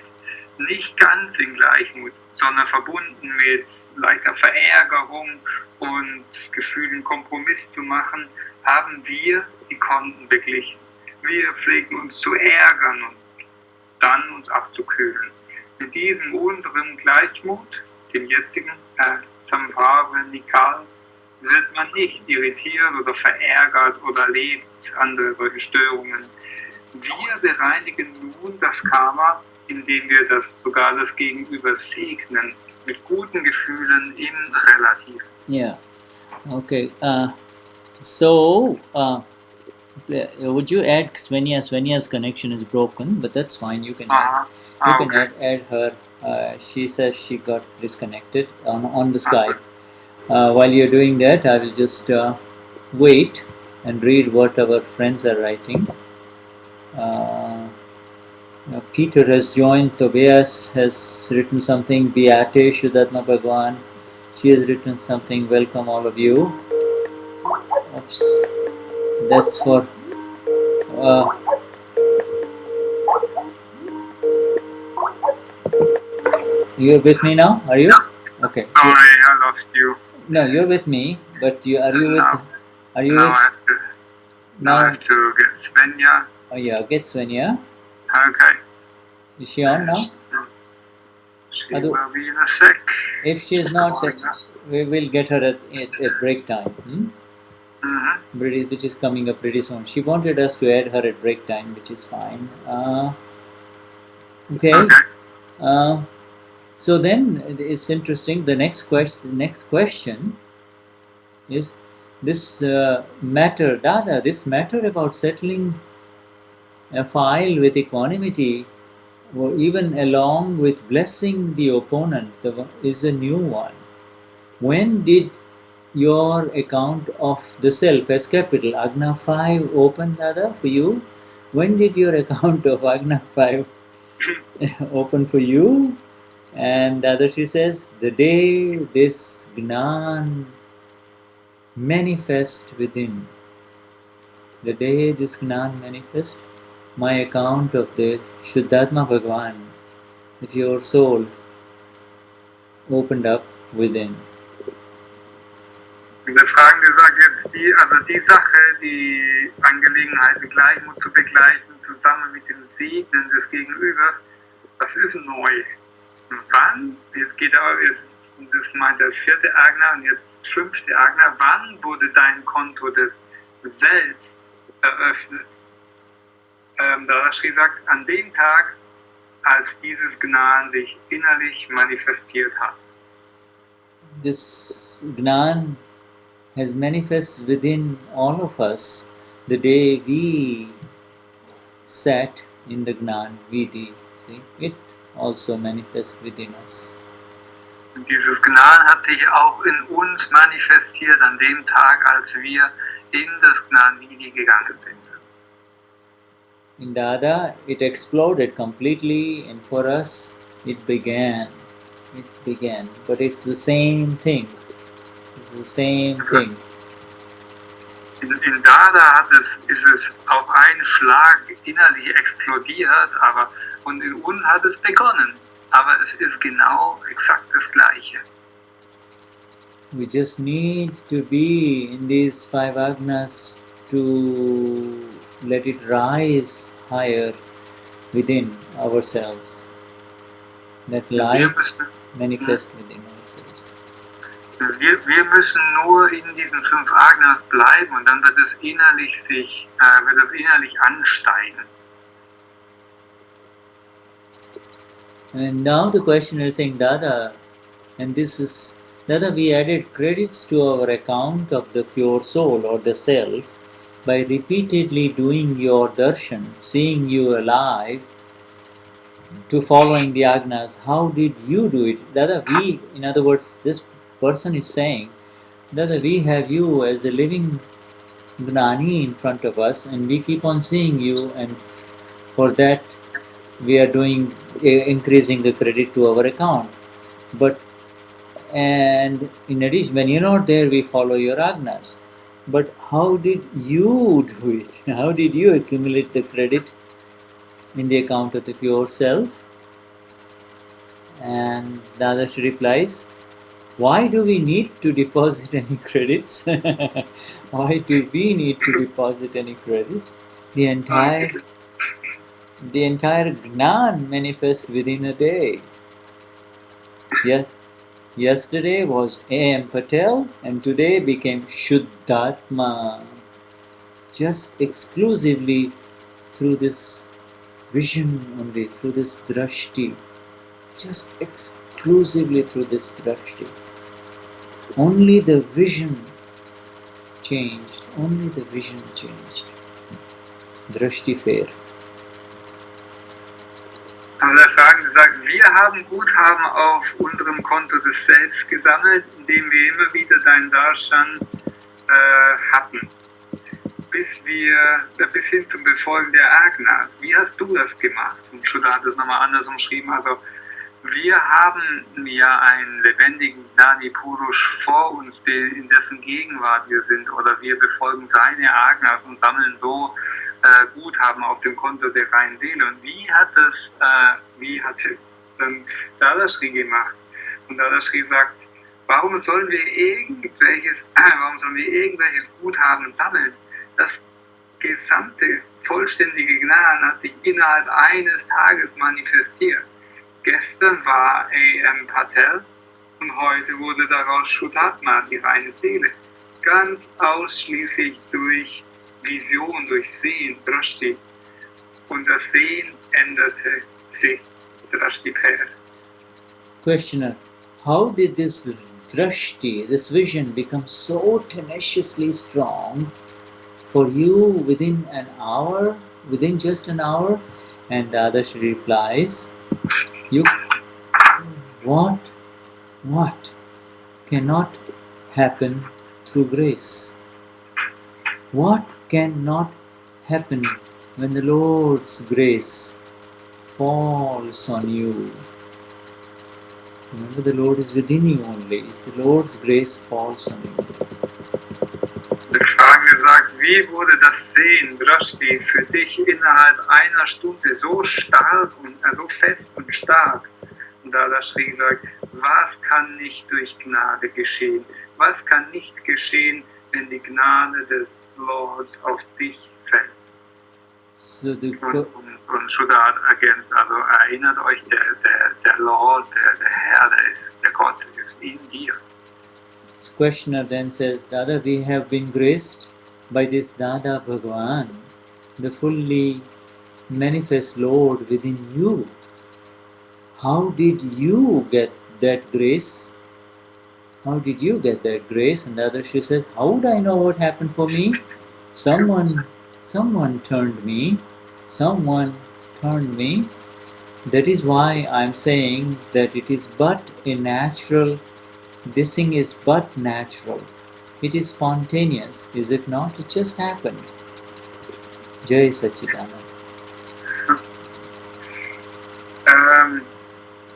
Nicht ganz in Gleichmut, sondern verbunden mit leichter Verärgerung und Gefühl, einen Kompromiss zu machen, haben wir die Konten beglichen. Wir pflegen uns zu ärgern und dann uns abzukühlen. Mit diesem unteren Gleichmut, dem jetzigen Samvara Nikal, wird man nicht irritiert oder verärgert oder erlebt andere solche Störungen. Wir bereinigen nun das Karma, indem wir sogar das Gegenüber segnen, mit guten Gefühlen im Relativ.
Yeah. Okay. So, would you add Swenja? Swenja's connection is broken, but that's fine. You can add her. She says she got disconnected on the Skype. While you're doing that, I will just wait and read what our friends are writing. Peter has joined. Tobias has written something. Beate Shuddha Bhagwan. She has written something. Welcome all of you. Oops. That's for. You're with me now? Are you? Okay.
Sorry, I lost you.
No, you're with me, but are you with? Are you
now
with?
I have to get Swenja.
Oh yeah, get Swenja.
Okay.
Is she on now?
She will be in a sec.
If she is not, we will get her at break time. Which is coming up pretty soon. She wanted us to add her at break time, which is fine. Okay. So then it's interesting. The next question is this matter, Dada. This matter about settling a file with equanimity, or even along with blessing the opponent, is a new one. When did your account of the self as capital Agna 5 open, Dada, for you? When did your account of Agna 5 open for you? And Dadashri says, the day this Gnan manifests within, the day this Gnan manifests, my account of the Shuddhatma Bhagwan, that your soul opened up within.
Der Fragende sagt jetzt, die Sache, die Angelegenheit mit Gleichmut zu begleichen, zusammen mit dem Segnen des Gegenübers, das ist neu. Wann, jetzt geht das meint der 4. Agna und jetzt 5. Agna, wann wurde dein Konto des Selbst eröffnet? Dadashri sagt, an dem Tag, als dieses Gnan sich innerlich manifestiert hat.
This Gnan has manifested within all of us the day we sat in the Gnan Vidhi. See, it also manifests within us.
Und dieses Gnan hat sich auch in uns manifestiert an dem Tag, als wir in das Gnan Vidhi gegangen sind.
In Dada, it exploded completely, and for us, it began. It began, but it's the same thing. It's the same thing.
In Dada ist es auf einen Schlag innerlich explodiert, und in uns hat es begonnen. Aber es ist genau exakt das Gleiche.
We just need to be in these 5 Agnas to let it rise higher within ourselves. That light manifest within ourselves.
Wir müssen nur in diesen 5 Agnas bleiben und dann wird es innerlich ansteigen.
And now the questioner is saying, Dada, and this is, Dada, we added credits to our account of the pure soul or the self by repeatedly doing your darshan, seeing you alive, to following the Agnas. How did you do it? Dada, we, in other words, this person is saying, Dada, we have you as a living Gnani in front of us, and we keep on seeing you, and for that we are doing increasing the credit to our account. And in addition, when you're not there, we follow your Agnas. But how did you do it? How did you accumulate the credit in the account of the pure self? And Dadashri replies, why do we need to deposit any credits? Why do we need to deposit any credits? The entire Gnan manifests within a day. Yes, yesterday was A.M. Patel and today became Shuddhatma. Just exclusively through this vision only, through this drashti. Just exclusively through this drashti. Only the vision changed. Only the vision changed. Drashti fair.
Also der Fragende sagt, wir haben Guthaben auf unserem Konto des Selbst gesammelt, indem wir immer wieder deinen Darshan hatten. Bis hin zum Befolgen der Agnas. Wie hast du das gemacht? Und Shuddha hat es nochmal anders umschrieben. Also wir haben ja einen lebendigen Gnani Purush vor uns, in dessen Gegenwart wir sind, oder wir befolgen seine Agnas und sammeln so Guthaben auf dem Konto der reinen Seele. Und wie hat es Dadashri gemacht? Und Dadashri sagt, warum sollen wir irgendwelches Guthaben sammeln? Das gesamte, vollständige Gnan hat sich innerhalb eines Tages manifestiert. Gestern war A.M. Patel und heute wurde daraus Shuddhatma, die reine Seele. Ganz ausschließlich durch Vision, durch Sehen, Drashti. Und das Sehen änderte sich, Drashti Pair.
Questioner, how did this drashti, this vision, become so tenaciously strong for you within just an hour? And Dadashri replies, what cannot happen through grace? What cannot happen when the Lord's grace falls on you? Remember, the Lord is within you only. The Lord's grace falls on you.
Der Fragende sagt, wie wurde das Sehen, Drashti, für dich innerhalb einer Stunde so stark und so fest und stark? Und Dadashri sagt, was kann nicht durch Gnade geschehen? Was kann nicht geschehen, wenn die Gnade des Lords auf dich fällt?
So
und Shuddha hat ergänzt, also erinnert euch, der Lord, der Herr, der Gott ist in dir.
This questioner then says, Dada, we have been graced by this Dada Bhagwan, the fully manifest Lord within you. How did you get that grace? How did you get that grace? And Dadashri says, how would I know what happened for me? Someone turned me. Someone turned me. That is why I'm saying that it is but a natural, this thing is but natural. It is spontaneous, is it not? It just happened. Jai Sachidanand.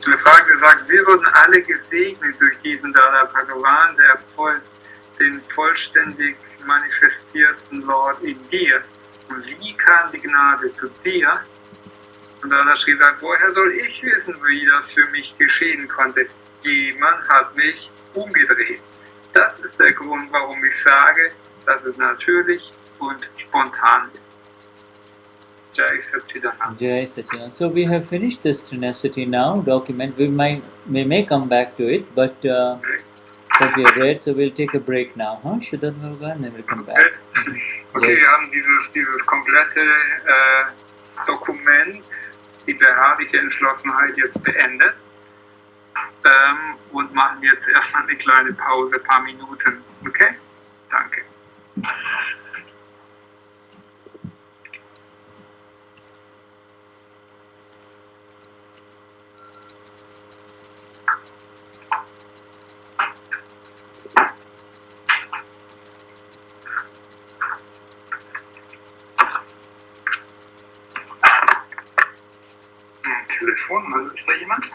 Eine Frage sagt, wir wurden alle gesegnet durch diesen Dada Bhagavan, den vollständig manifestierten Lord in dir. Und wie kam die Gnade zu dir? Und Dadashri sagt, woher soll ich wissen, wie das für mich geschehen konnte? Jemand hat mich umgedreht. Das ist der Grund, warum ich sage, dass es natürlich und spontan ist. Jai Sachidanand.
Jai Sachidanand. So we have finished this Tenacity now document. We may come back to it, but we have read, so we'll take a break now, huh? Shuddha Bhagavan, and then we'll come back.
Okay, wir haben dieses komplette Dokument, die beharrliche Entschlossenheit jetzt beendet und machen jetzt erstmal eine kleine Pause, ein paar Minuten. Okay? Danke. Telefon, ist da jemand?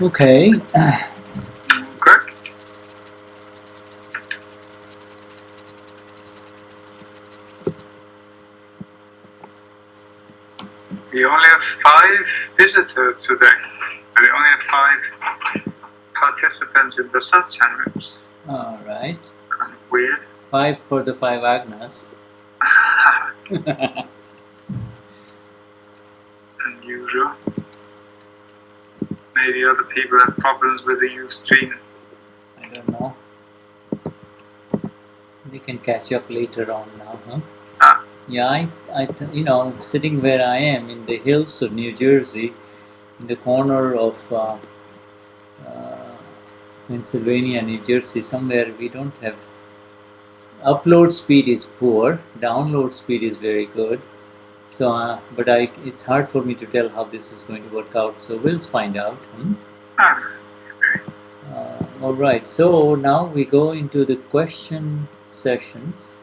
Okay.
Good. We only have 5 visitors today. We only have 5 participants in the satsang.
All right.
Kind of weird.
5 for the 5 Agnas.
Unusual. Maybe other people have problems with the Ustream.
I don't know. We can catch up later on now, huh? Yeah, you know, sitting where I am in the hills of New Jersey, in the corner of Pennsylvania, New Jersey, somewhere we don't have. Upload speed is poor, download speed is very good. So, but it's hard for me to tell how this is going to work out. So we'll find out. All right. So now we go into the question sessions,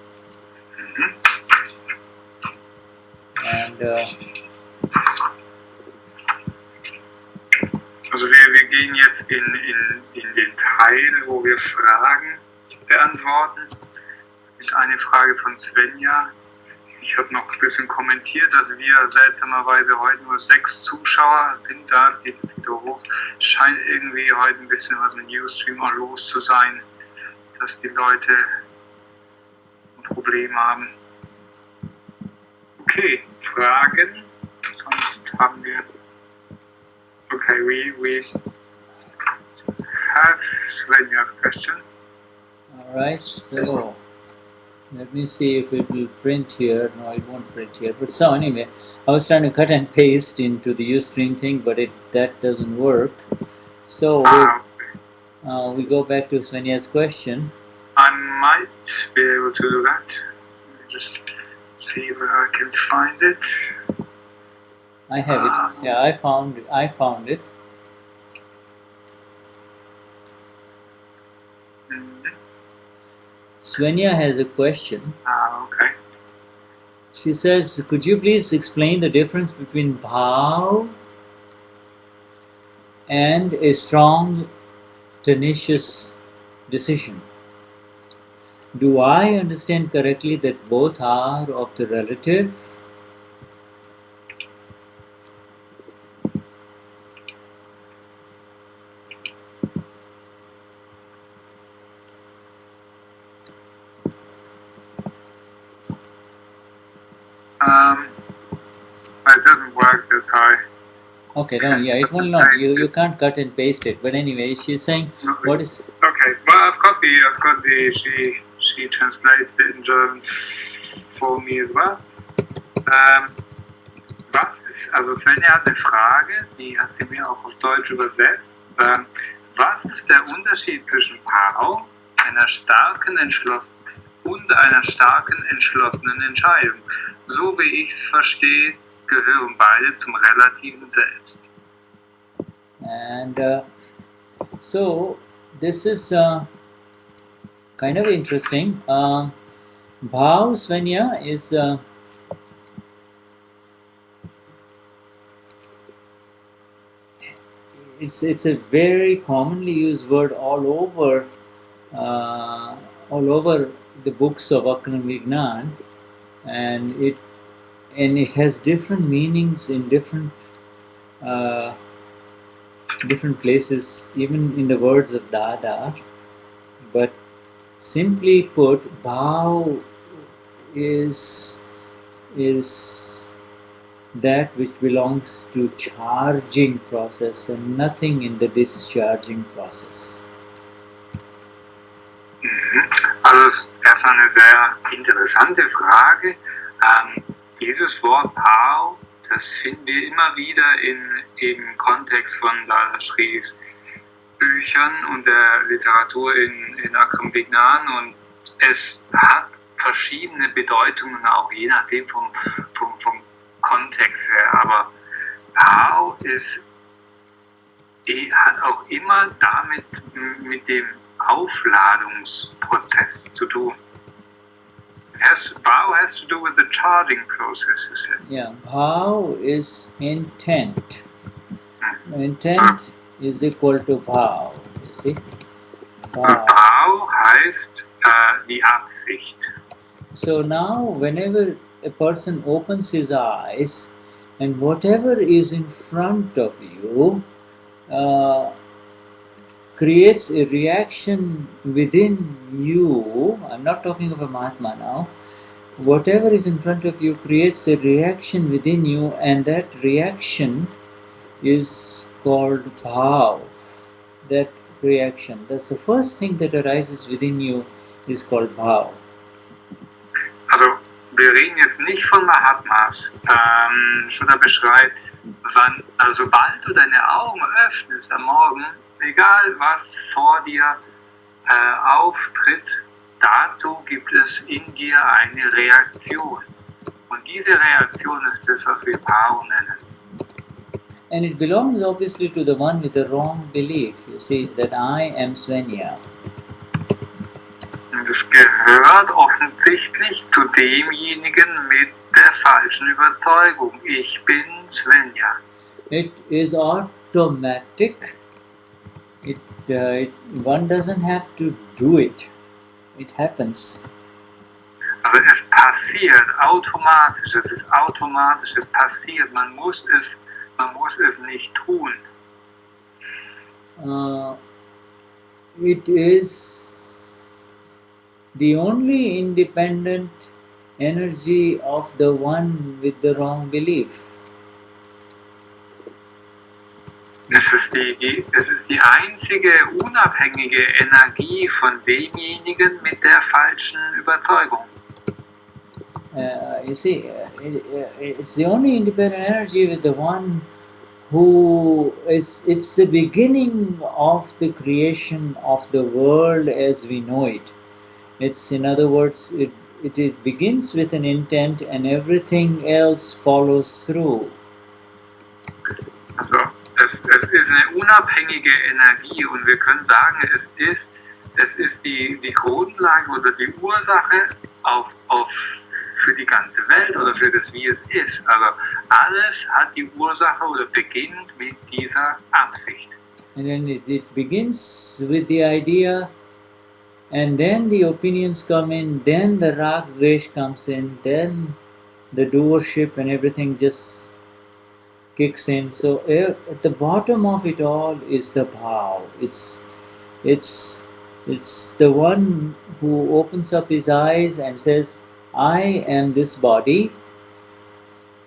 and
also wir gehen jetzt in den Teil, wo wir Fragen beantworten. Das ist eine Frage von Swenja. Ich habe noch ein bisschen kommentiert, dass wir seltsamerweise heute nur 6 Zuschauer sind, da geht es wieder hoch. Es scheint irgendwie heute ein bisschen was mit Ustream auch los zu sein, dass die Leute ein Problem haben. Okay, Fragen? Sonst haben wir... Okay, we have Swenja's question.
Alright, so let me see if it will print here. No, it won't print here. But so anyway, I was trying to cut and paste into the Ustream thing, but that doesn't work. So we go back to Swenja's question.
I might be able to do that. Let me just see where I can find it.
I have it. Yeah, I found it. Swenja has a question.
Okay.
She says, could you please explain the difference between Bhaav and a strong, tenacious decision? Do I understand correctly that both are of the relative?
It doesn't work this high.
Okay, no, yeah, it will not. You can't cut and paste it. But anyway, she's saying, what is...
Okay, well, I've got the, she translates it in German for me as well. Also Svenja hat eine Frage, die hat sie mir auch auf Deutsch übersetzt. Was ist der Unterschied zwischen Bhaav, einer starken und einer starken entschlossenen Entscheidung? So wie ich es verstehe, gehören beide zum relativen Selbst.
And so this is kind of interesting. Bhaav, Svenja, is it's a very commonly used word all over the books of Akram Vignan, and it has different meanings in different places, even in the words of Dada. But simply put, Bhaav is that which belongs to charging process and nothing in the discharging process.
Also das ist eine sehr interessante Frage. Dieses Wort Bhaav, das finden wir immer wieder im Kontext von Dadashris Büchern und der Literatur in Akram Vignan, und es hat verschiedene Bedeutungen, auch je nachdem vom Kontext her. Aber Bhaav hat auch immer damit mit dem Aufladungsprozess zu tun. Bhaav has to do with the charging process, you said.
Yeah, Bhaav is intent. Intent is equal to Bhaav. You see?
Und
Bhaav.
Bhaav heißt die Absicht.
So now, whenever a person opens his eyes, and whatever is in front of you creates a reaction within you. I'm not talking of a Mahatma now. Whatever is in front of you creates a reaction within you, and that reaction is called Bhaav. That reaction, that's the first thing that arises within you, is called Bhaav.
Also, wir reden jetzt nicht von Mahatmas. Shuddha beschreibt, also sobald du deine Augen öffnest am Morgen, egal was vor dir auftritt, dazu gibt es in dir eine Reaktion. Und diese Reaktion ist das, was wir Bhaav nennen.
And it belongs obviously to the one with the wrong belief. You see, that I am Swenja.
Und es gehört offensichtlich zu demjenigen mit der falschen Überzeugung. Ich bin Swenja.
It is automatic. One doesn't have to do it. It happens.
Also es passiert automatisch, es ist automatisch, es passiert, man muss es nicht tun.
It is the only independent energy of the one with the wrong belief.
Es ist die einzige unabhängige Energie von demjenigen mit der falschen Überzeugung.
You see, it's the only independent energy with the one who it's the beginning of the creation of the world as we know it. It's, in other words, it begins with an intent and everything else follows through.
Also es ist eine unabhängige Energie und wir können sagen, es ist die Grundlage oder die Ursache für die ganze Welt oder für das, wie es ist. Also alles hat die Ursache oder beginnt mit dieser Absicht.
And then it begins with the idea, and then the opinions come in, then the rag dvesh comes in, then the doership and everything just kicks in. So at the bottom of it all is the Bhaav. It's the one who opens up his eyes and says, I am this body.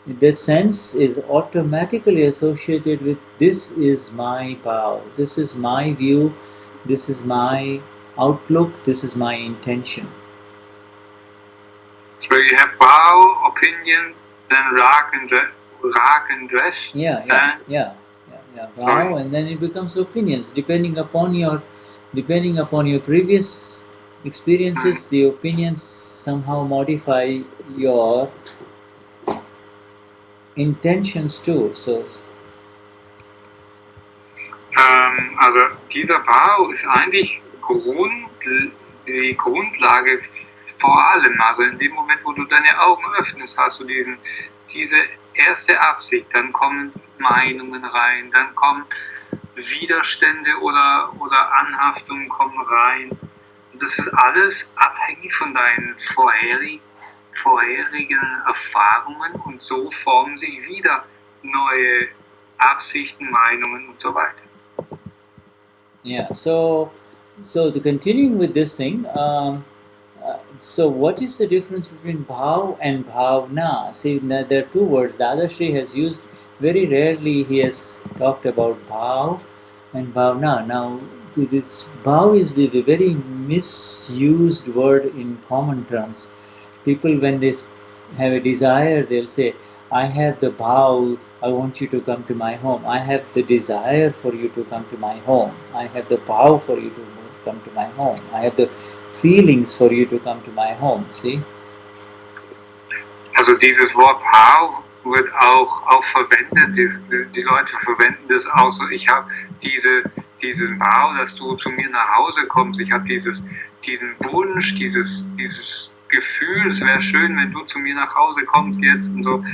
That sense is automatically associated with this is my Bhaav, this is my view, this is my outlook, this is my intention.
So you have Bhaav, opinion, then rag and dvesh.
Yeah. Bhaav, and then it becomes opinions depending upon your previous experiences. The opinions somehow modify your intentions too. So
also dieser Bhaav ist eigentlich die Grundlage vor allem. Also in dem Moment, wo du deine Augen öffnest, hast du diese erste Absicht. Dann kommen Meinungen rein, dann kommen Widerstände oder Anhaftungen kommen rein. Und das ist alles abhängig von deinen vorherigen Erfahrungen und so formen sich wieder neue Absichten, Meinungen und so weiter.
Yeah, so the continuing with this thing, so what is the difference between Bhaav and bhaavna? See, there are two words. Dadashri has used, very rarely he has talked about Bhaav and bhaavna. Now, this Bhaav is a very misused word in common terms. People, when they have a desire, they'll say, I have the Bhaav, I want you to come to my home. I have the desire for you to come to my home. I have the Bhaav for you to come to my home. I have the feelings for you to come to my home. See?
Also dieses Wort Bhaav wird auch verwendet. Die Leute verwenden das auch so. Ich habe diesen Bhaav, dass du zu mir nach Hause kommst. Ich habe diesen Wunsch, dieses Gefühl, es wäre schön, wenn du zu mir nach Hause kommst jetzt und so.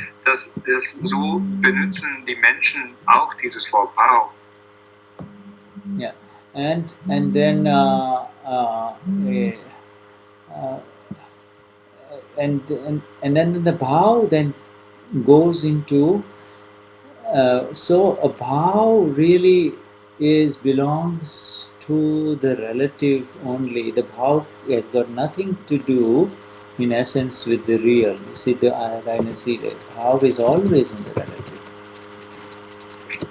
So benutzen die Menschen auch dieses Wort Bhaav.
Yeah, and then uh, and then the bhav then goes into so a bhav really is belongs to the relative only. The bhav has got nothing to do in essence with the real. You see the see that bhav is always in the relative.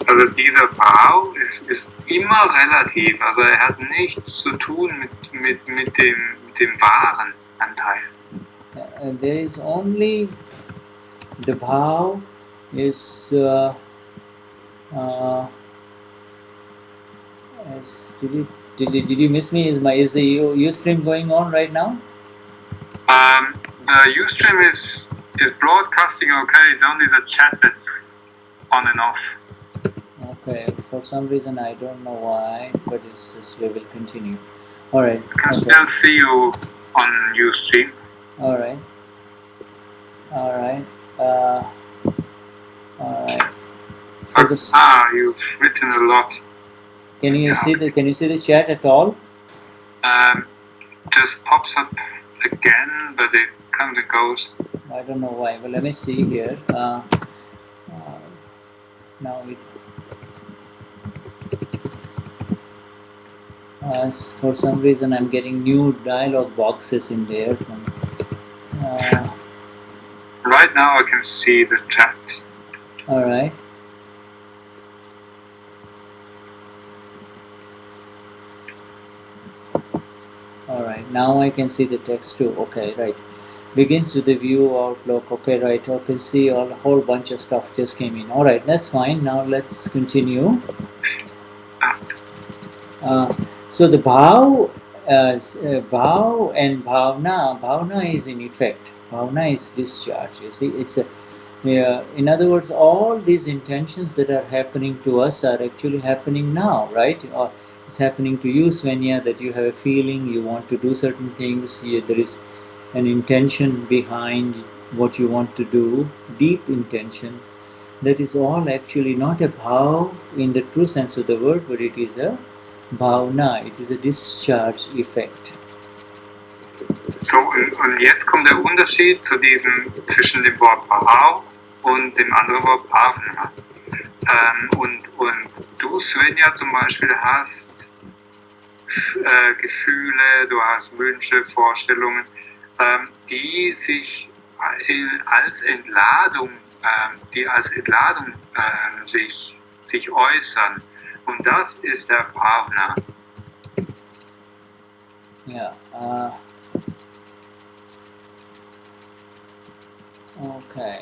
Also dieser Bhaav ist immer relativ, also er hat nichts zu tun mit dem wahren Anteil.
There is only the bhav is did you miss me? Is the Ustream going on right now?
The Ustream is broadcasting okay. It's only the chat that's on and off.
Okay, for some reason I don't know why, but we will continue. All right.
I can still see you on Ustream.
All right. All right. All right.
You've written a lot.
Can you see the chat at all?
Just pops up again, but it comes and goes.
I don't know why. Well, let me see here. Now it. For some reason, I'm getting new dialog boxes in there.
Right now, I can see the chat.
All right. All right. Now I can see the text too. Okay. Right. Begins with the view outlook. Okay. Right. Okay. See, a whole bunch of stuff just came in. All right. That's fine. Now let's continue. So the bhav, bhav and bhavna. Bhavna is in effect. Bhavna is discharge. You see, it's a. In other words, all these intentions that are happening to us are actually happening now, right? Or it's happening to you, Swenja, that you have a feeling you want to do certain things. There is an intention behind what you want to do, deep intention. That is all actually not a bhav in the true sense of the word, but it is a bhavna. It is a discharge effect.
So, und jetzt kommt der Unterschied zwischen dem Wort Bhaav und dem anderen Wort Bhavna. Und du, Swenja, zum Beispiel hast Gefühle, du hast Wünsche, Vorstellungen, die sich als Entladung, sich äußern. Und das ist der Bhavna.
Ja. Okay.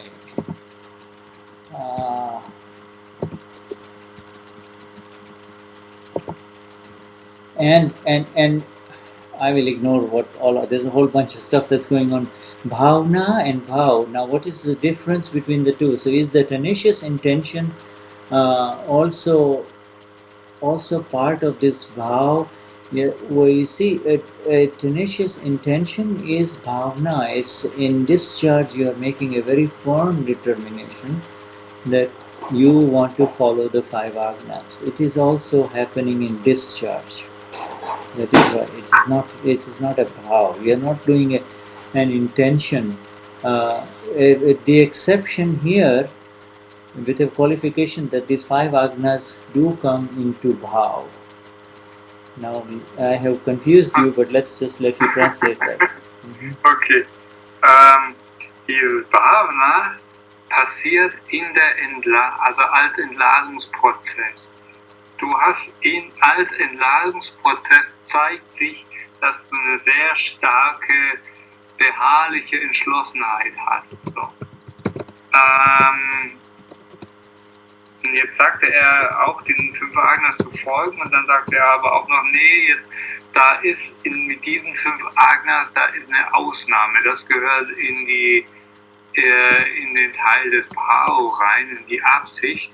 And I will ignore what there's a whole bunch of stuff that's going on. Bhavna and bhav. Now, what is the difference between the two? So, is the tenacious intention also part of this bhav? Yeah, well, you see, a tenacious intention is bhavna. It's in discharge. You are making a very firm determination that you want to follow the 5 agnas. It is also happening in discharge. That is why it is not a bhav. We are not doing an intention. The exception here, with a qualification that these 5 agnas do come into bhav. Now I have confused you, but let's just let you translate that.
Okay. Dieses Bhavna passiert in der als Entladungsprozess. Du hast als Entladungsprozess zeigt sich, dass du eine sehr starke, beharrliche Entschlossenheit hast. So. Und jetzt sagte er auch, diesen 5 Agnas zu folgen, und dann sagte er aber auch noch, nee, mit diesen 5 Agnas, da ist eine Ausnahme. Das gehört in den Teil des Bhaav rein, in die Absicht.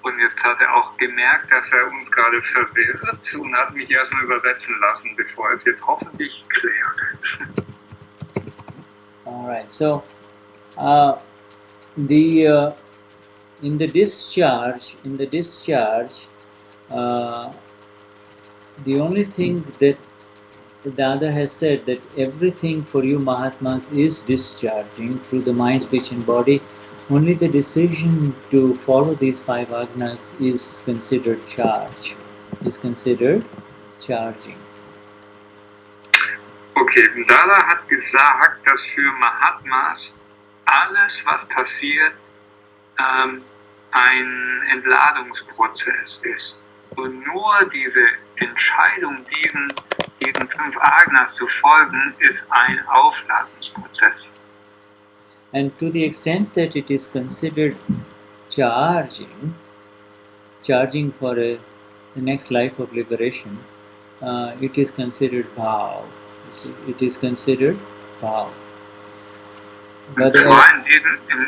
Und jetzt hat er auch gemerkt, dass er uns gerade verwirrt und hat mich erstmal übersetzen lassen, bevor es jetzt hoffentlich klärt.
Alright, so in the discharge, Uh, the only thing that Dada has said that everything for you Mahatmas is discharging through the mind, speech and body. Only the decision to follow these five agnas is considered charge, is considered charging.
Okay, Dada hat gesagt, dass für Mahatmas alles, was passiert, ein Entladungsprozess ist. Und nur diese Entscheidung, diesen fünf Agnas zu folgen, ist ein Aufladungsprozess.
And to the extent that it is considered charging for the next life of liberation, it is considered Bhaav. It is considered Bhaav.
Und zwar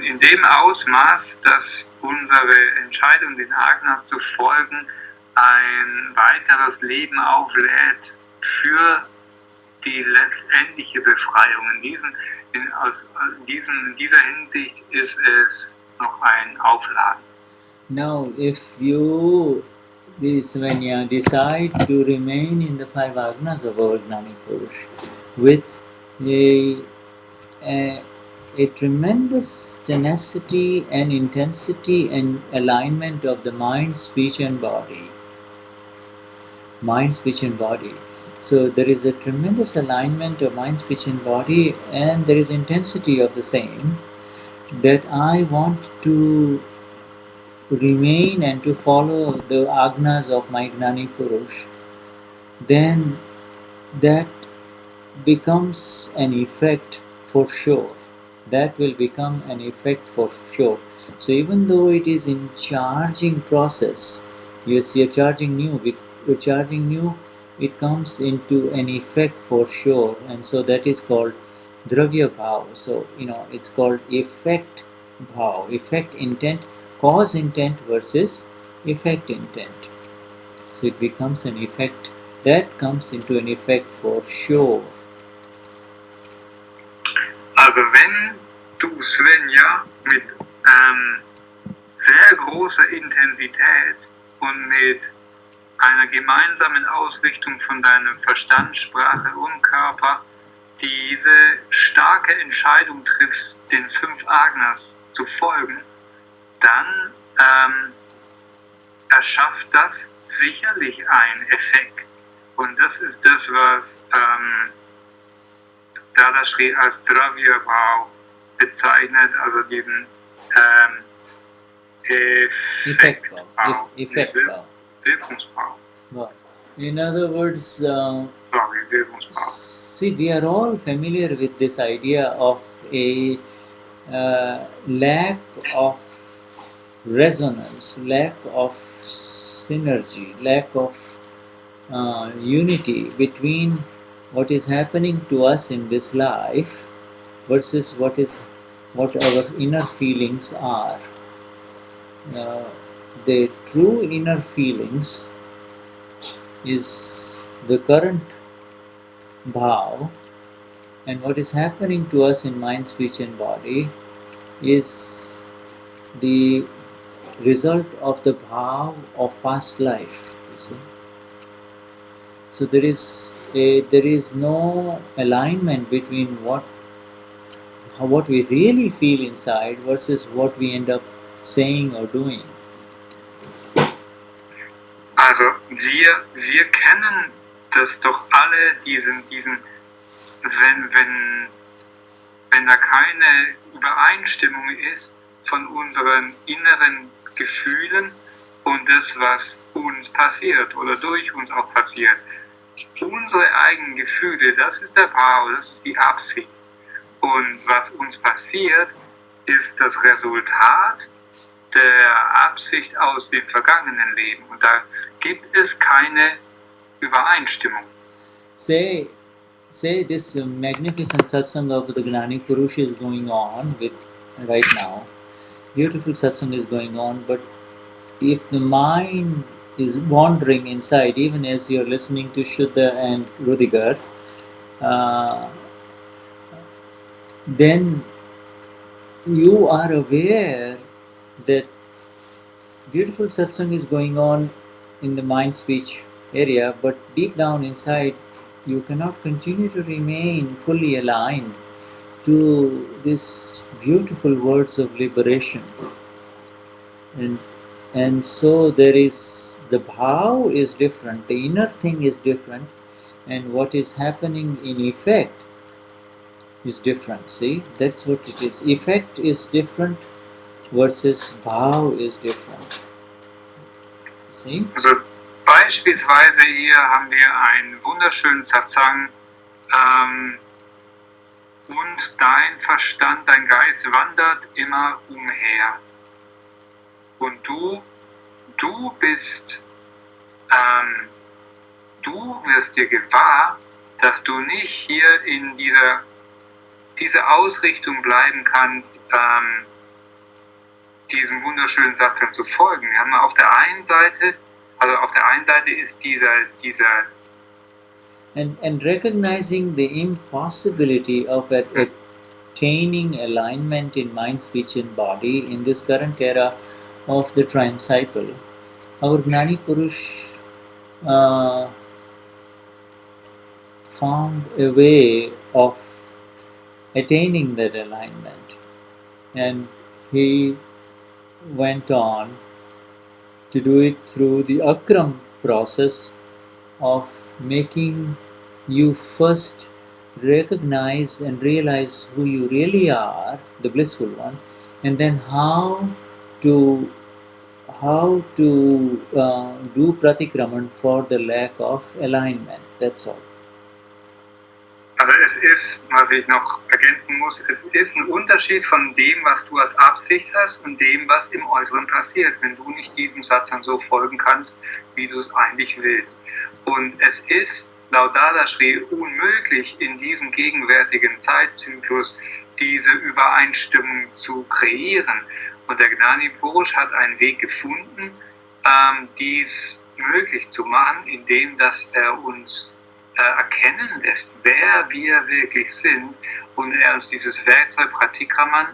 in dem Ausmaß, dass unsere Entscheidung, den Agnas zu folgen, ein weiteres Leben auflädt für die letztendliche Befreiung. In dieser Hinsicht ist es noch ein Aufladen.
Now, if you, Swenja, decide to remain in the five agnas of our Gnani Purush with a tremendous tenacity and intensity and alignment of the mind, speech and body. Mind, speech and body. So there is a tremendous alignment of mind, speech and body, and there is intensity of the same, that I want to remain and to follow the agnas of my Gnani Purush, then that becomes an effect for sure. That will become an effect for sure. So even though it is in charging process, yes, you're charging new, it comes into an effect for sure, and so that is called Dravya Bhaav. So it's called effect Bhaav, effect intent, cause intent versus effect intent. So it becomes an effect that comes into an effect for sure.
Also wenn du, Swenja, mit sehr großer Intensität und mit einer gemeinsamen Ausrichtung von deinem Verstand, Sprache und Körper diese starke Entscheidung triffst, den fünf Agnas zu folgen, dann erschafft das sicherlich einen Effekt. Und das ist das, was Dadashri als Dravya Bhaav bezeichnet, also diesen Effektbhaav.
Wirkungsbhaav. In other words,
Wirkungsbhaav.
See, we are all familiar with this idea of a lack of resonance, lack of synergy, lack of unity between what is happening to us in this life versus what our inner feelings are. The true inner feelings is the current Bhaav, and what is happening to us in mind, speech and body is the result of the Bhaav of past life, you see. So there is no alignment between what we really feel inside versus what we end up saying or doing.
Also wir kennen das doch alle, wenn da keine Übereinstimmung ist von unseren inneren Gefühlen und das, was uns passiert oder durch uns auch passiert. Unsere eigenen Gefühle, das ist der Bhaav, das ist die Absicht. Und was uns passiert, ist das Resultat der Absicht aus dem vergangenen Leben. Und da gibt es keine Übereinstimmung.
Say this magnificent satsang of the Gnani Purush is going on right now. Beautiful satsang is going on, but if the mind is wandering inside, even as you're listening to Shuddha and Ruediger, then you are aware that beautiful satsang is going on in the mind-speech area, but deep down inside, you cannot continue to remain fully aligned to these beautiful words of liberation. And so there is the bhav is different, the inner thing is different, and what is happening in effect is different. See, that's what it is. Effect is different versus bhav is different. See?
Also beispielsweise hier haben wir einen wunderschönen Satsang, und dein Verstand, dein Geist wandert immer umher. Und du bist, du wirst dir gewahr, dass du nicht hier in dieser Ausrichtung bleiben kannst, diesem wunderschönen Satzung zu folgen. Wir haben auf der einen Seite ist dieser
and recognizing the impossibility of attaining alignment in mind, speech and body in this current era of the time cycle, our Gnani Purush found a way of attaining that alignment, and he went on to do it through the Akram process of making you first recognize and realize who you really are, the blissful one, and then how to do pratikraman for the lack of alignment. That's all.
Also es ist, was ich noch ergänzen muss, es ist ein Unterschied von dem, was du als Absicht hast und dem, was im Äußeren passiert, wenn du nicht diesem Satz dann so folgen kannst, wie du es eigentlich willst. Und es ist laut Dadashri unmöglich, in diesem gegenwärtigen Zeitzyklus diese Übereinstimmung zu kreieren. Und der Gnani Purush hat einen Weg gefunden, dies möglich zu machen, indem dass er uns erkennen lässt, wer wir wirklich sind, und er uns dieses Werkzeug Pratikraman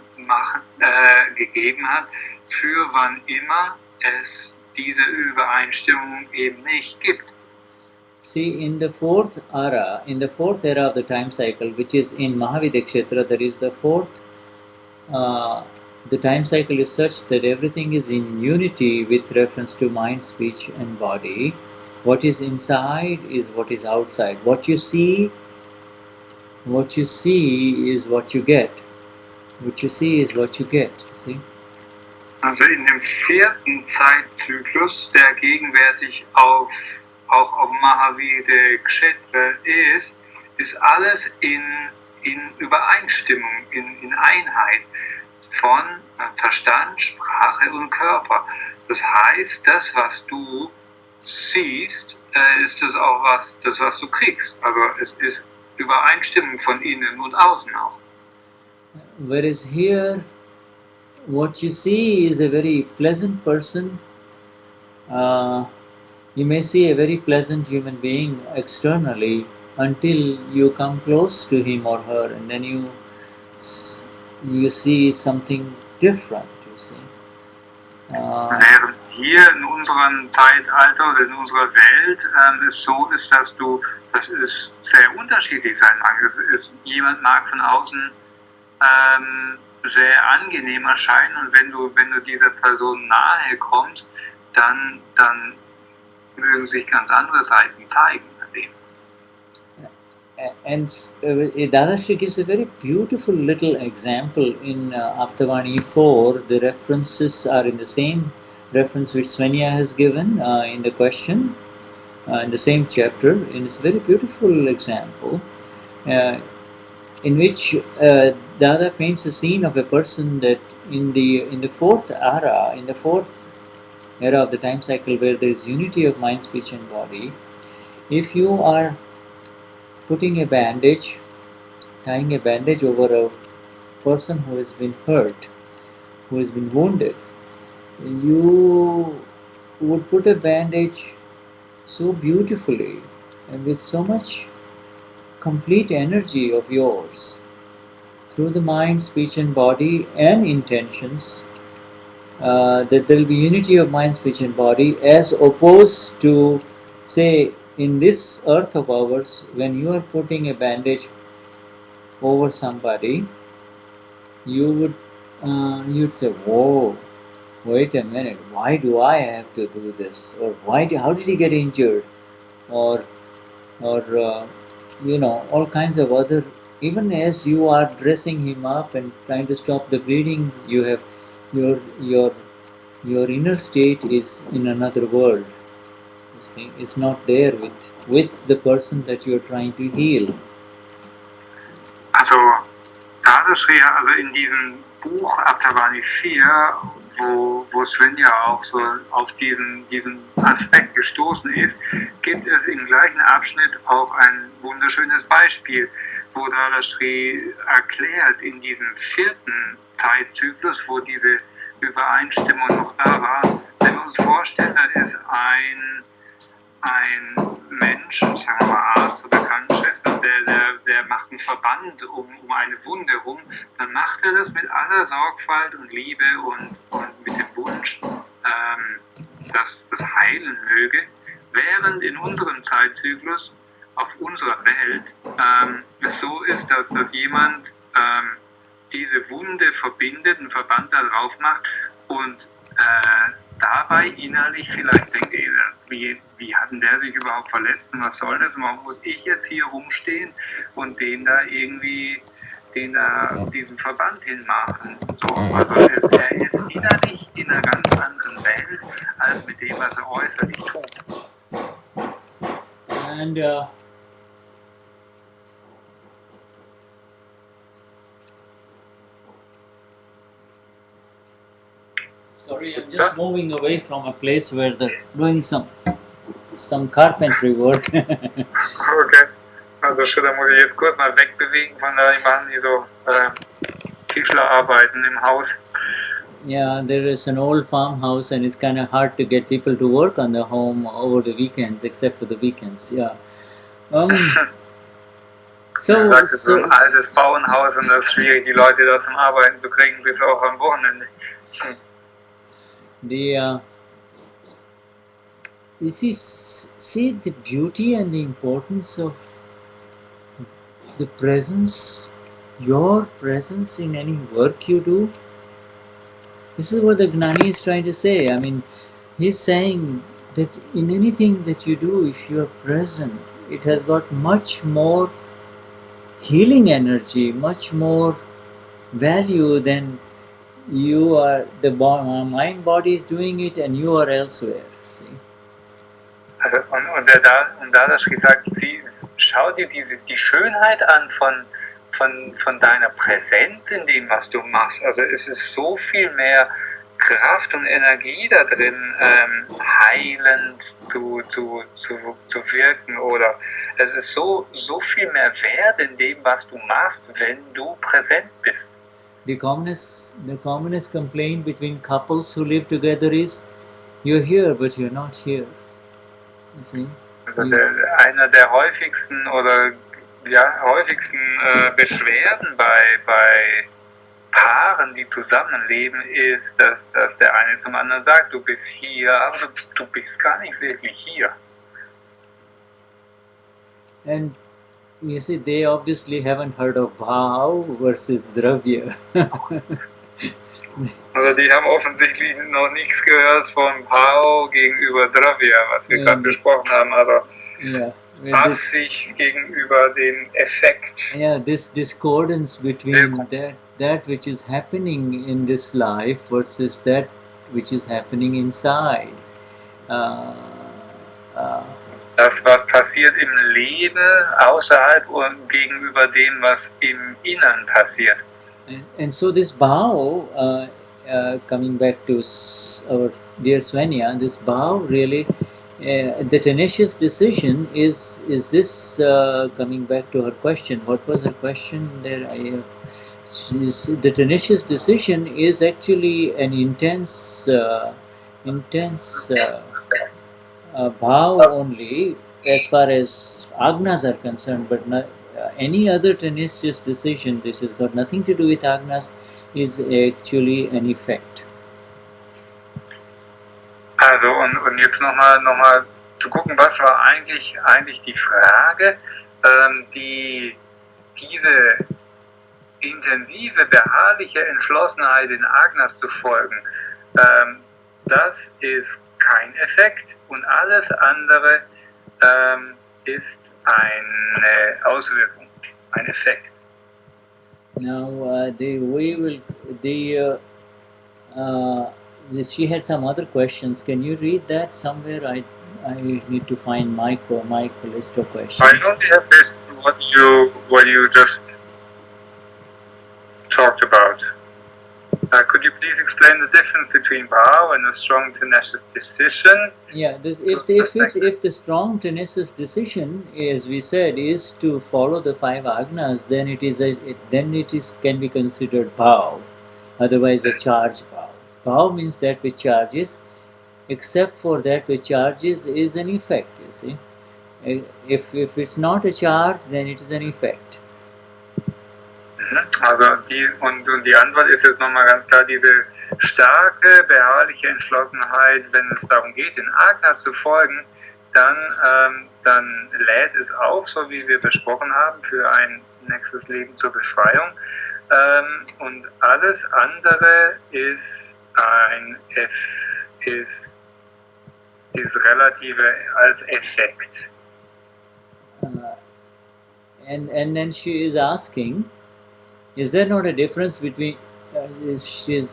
gegeben hat, für wann immer es diese Übereinstimmung eben nicht gibt.
See, in the fourth era of the time cycle, which is in Mahavida Kshetra, there is the fourth. The time cycle is such that everything is in unity with reference to mind, speech, and body. What is inside is what is outside. What you see is what you get. What you see is what you get. See?
Also in dem vierten Zeitzyklus, der gegenwärtig auch auf Mahavida Kshetra ist alles in Übereinstimmung, in Einheit von Verstand, Sprache und Körper. Das heißt, das, was du siehst, ist das auch was du kriegst. Also es ist Übereinstimmung von innen und außen auch.
Whereas here, what you see is a very pleasant person. You may see a very pleasant human being externally until you come close to him or her, and then you see something different. You see.
Während hier in unserem Zeitalter oder in unserer Welt es so ist, dass es sehr unterschiedlich sein mag. Jemand mag von außen sehr angenehm erscheinen, und wenn du dieser Person nahe kommst, dann mögen sich ganz andere Seiten zeigen.
And Dadashri gives a very beautiful little example in Aptavani 4. The references are in the same reference which Swenja has given in the question, in the same chapter. And it's a very beautiful example in which Dada paints a scene of a person that in the fourth era of the time cycle, where there is unity of mind, speech and body, if you are tying a bandage over a person who has been hurt, who has been wounded, you would put a bandage so beautifully and with so much complete energy of yours through the mind, speech and body and intentions, that there will be unity of mind, speech, and body, as opposed to, say, in this earth of ours, when you are putting a bandage over somebody, you'd say, "Whoa, wait a minute, why do I have to do this? Or how did he get injured? Or or all kinds of other. Even as you are dressing him up and trying to stop the bleeding, you have your your inner state is in another world. You see, it's not there with the person that you are trying to heal.
Also, Dadashri, also in diesem Buch Abhavani 4, wo Swenja auch so auf diesen Aspekt gestoßen ist, gibt es im gleichen Abschnitt auch ein wunderschönes Beispiel, wo Dadashri erklärt, in diesem 4. Zeitzyklus, wo diese Übereinstimmung noch da war, wenn wir uns vorstellen, da ist ein Mensch, sagen wir mal Arzt oder Krankenschwester, der macht einen Verband um eine Wunde rum, dann macht er das mit aller Sorgfalt und Liebe und mit dem Wunsch, dass das heilen möge, während in unserem Zeitzyklus auf unserer Welt es so ist, dass jemand diese Wunde verbindet, einen Verband da drauf macht und dabei innerlich vielleicht denkt, wie hat denn der sich überhaupt verletzt und was soll das? Warum muss ich jetzt hier rumstehen und den da irgendwie diesen Verband hinmachen? So, also er ist innerlich in einer ganz anderen Welt als mit dem, was er äußerlich tut.
And sorry, I'm just moving away from a place where they're doing some carpentry work.
Okay. Also da muss ich jetzt kurz mal wegbewegen von da, die machen hier so Tischlerarbeiten im Haus.
Yeah, there is an old farmhouse and it's kind of hard to get people to work on the home over the weekends, except for the weekends, yeah.
So ein altes Bauernhaus und das ist schwierig, die Leute da zum Arbeiten zu kriegen, bis auch am Wochenende.
You see the beauty and the importance of the presence, your presence in any work you do. This is what the Gnani is trying to say. I mean, he's saying that in anything that you do, if you are present, it has got much more healing energy, much more value than you are, the mind body is doing it and you are elsewhere. See?
Und Dadashri sagt, schau dir die Schönheit an von deiner Präsenz in dem, was du machst. Also es ist so viel mehr Kraft und Energie da drin, heilend zu wirken, oder es ist so viel mehr Wert in dem, was du machst, wenn du präsent bist.
The commonest complaint between couples who live together is, you're here but you're not here. You see?
Also einer der häufigsten Beschwerden bei Paaren, die zusammenleben, ist, dass der eine zum anderen sagt, du bist hier, aber du bist gar nicht wirklich hier.
And you see, they obviously haven't heard of Bhaav versus Dravya.
Also die haben offensichtlich noch nichts gehört von Bhaav gegenüber Dravya, was wir gerade besprochen haben, aber Absicht gegenüber dem Effekt.
Yeah, this discordance between that which is happening in this life versus that which is happening inside.
Das, was passiert im Leben außerhalb und gegenüber dem, was im Innern passiert.
And so this Bhaav, coming back to our dear Swenja, this Bhaav really, the tenacious decision is this, coming back to her question, what was her question there? The tenacious decision is actually an intense Bhaav only as far as Agnas are concerned, but not, any other tenacious decision, this has got nothing to do with Agnas, is actually an effect.
Also und jetzt nochmal zu gucken, was war eigentlich die Frage, die diese intensive, beharrliche Entschlossenheit in Agnas zu folgen, das ist kein Effekt und alles andere ist eine Auswirkung, ein Effekt.
Now, she had some other questions. Can you read that somewhere? I need to find my list of questions.
I only have this what you just talked about. Could you please explain the difference between Bhaav and a strong tenacious decision?
Yeah, if the strong tenacious decision, as we said, is to follow the 5 Agnas, then it can be considered Bhaav, otherwise a charge Bhaav. Bhaav means that which charges, except for that which charges is an effect. You see, if it's not a charge, then it is an effect.
Also die Antwort ist jetzt nochmal ganz klar diese starke, beharrliche Entschlossenheit, wenn es darum geht, den Agna zu folgen, dann lädt es auf, so wie wir besprochen haben, für ein nächstes Leben zur Befreiung. Und alles andere ist relative als Effekt.
And then she is asking, is there not a difference between? She's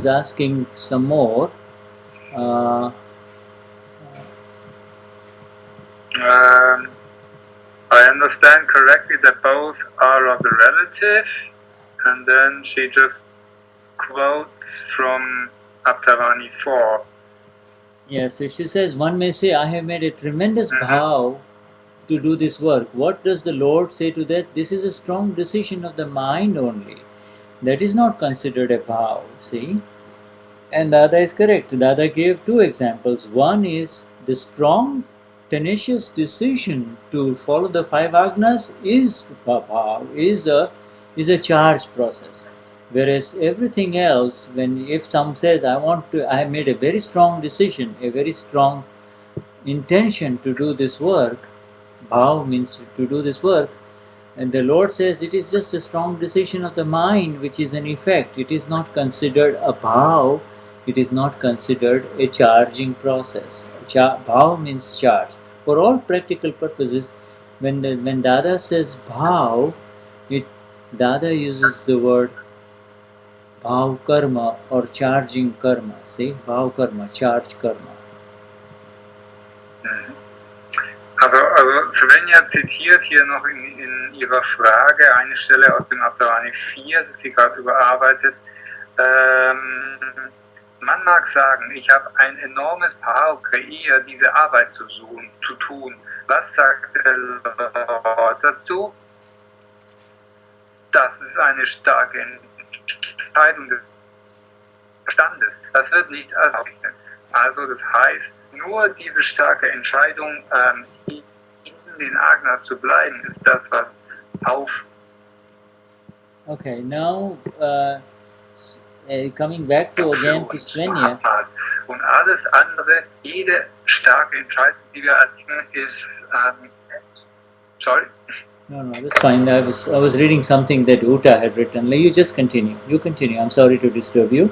asking some more.
I understand correctly that both are of the relative, and then she just quotes from Aptarani 4.
Yes, so she says, one may say, I have made a tremendous bhav to do this work. What does the Lord say to that? This is a strong decision of the mind only. That is not considered a bhav, see? And Dada is correct. Dada gave 2 examples. One is the strong, tenacious decision to follow the 5 Agnas is bhav, is a charged process. Whereas everything else, if some says, I have made a very strong decision, a very strong intention to do this work, bhav means to do this work, and the Lord says it is just a strong decision of the mind which is an effect. It is not considered a bhav, it is not considered a charging process. Bhav means charge. For all practical purposes, when Dada says bhav, Dada uses the word bhav karma or charging karma. See, bhav karma, charge karma.
Also Swenja zitiert hier noch in ihrer Frage eine Stelle aus dem Aptarani 4, das sie gerade überarbeitet. Man mag sagen, ich habe ein enormes Bhav kreiert, diese Arbeit zu tun. Was sagt der Lord dazu? Das ist eine starke Entscheidung des Verstandes. Das wird nicht erlaubt. Also das heißt, nur diese starke Entscheidung, in den Agnas zu bleiben, ist das, was auf.
Okay, now coming back to Swenja.
Und alles andere, jede starke Entscheidung, die wir erzielen, ist. Sorry?
No, that's fine. I was reading something that Uta had written. You just continue. You continue. I'm sorry to disturb you.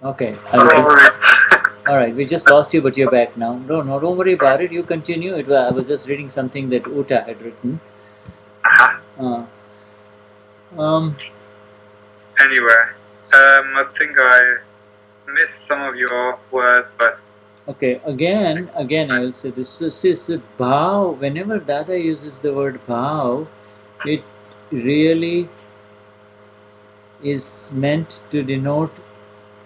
Okay. All right. We just lost you, but you're back now. No, don't worry about it. You continue. I was just reading something that Uta had written.
Anyway, I think I missed some of your words, but.
Okay. Again, I will say this. So, bhav. Whenever Dada uses the word bhav, it really is meant to denote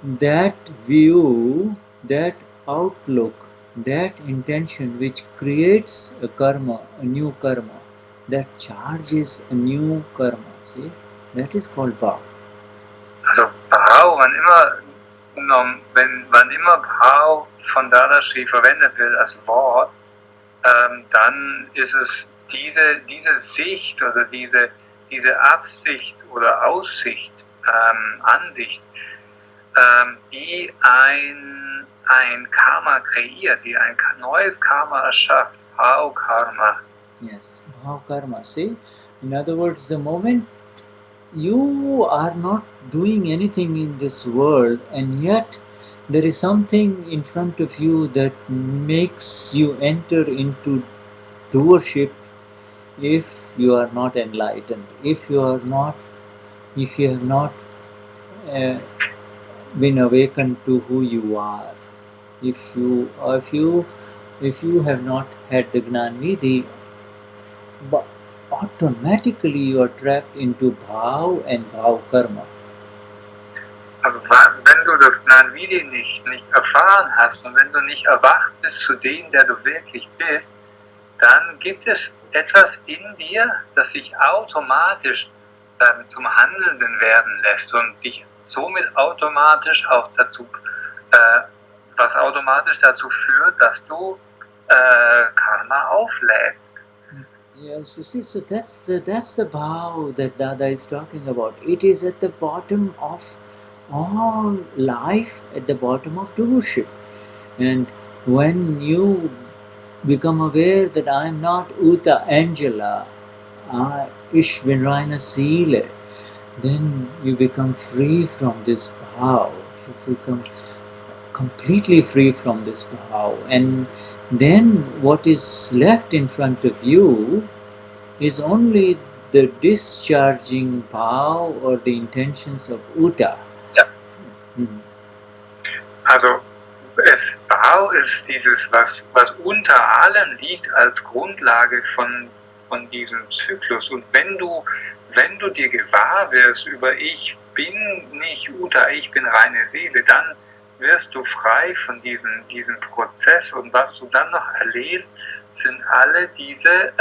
that view, that outlook, that intention which creates a karma, a new karma, that charges a new karma. See, that is called bhav.
Also Bhaav, wann immer Bhaav von Dadashri verwendet wird als Wort, dann ist es diese Sicht oder diese diese Absicht oder Aussicht, Ansicht, die ein Karma kreiert, die ein neues Karma erschafft, Bhaav Karma.
Yes, Bhaav karma. See, in other words, the moment you are not doing anything in this world, and yet there is something in front of you that makes you enter into doership. If you are not enlightened, if you have not uh, been awakened to who you are, if you have not had the Gnani, but automatically you are trapped into Bhaav and Bhaav karma.
Also wenn du das Gnani nicht erfahren hast und wenn du nicht erwacht bist zu dem, der du wirklich bist, dann gibt es etwas in dir, das sich automatisch zum Handelnden werden lässt und dich somit automatisch auch dazu, was automatisch dazu führt, dass du Karma auflädst.
Yes, you see, so that's the Bhaav that Dada is talking about. It is at the bottom of all life, at the bottom of doership. And when you become aware that I am not Uta Angela, Ich bin reine Seele, then you become free from this Bhaav. You become completely free from this Bhaav. And then what is left in front of you is only the discharging Bhaav or the intentions of Uta.
Ja. Also Bhaav ist dieses, was unter allem liegt als Grundlage von diesem Zyklus. Und wenn du dir gewahr wirst über ich bin nicht Uta, ich bin reine Seele, dann wirst du frei von diesem Prozess. Und was du dann noch erlebst, sind alle diese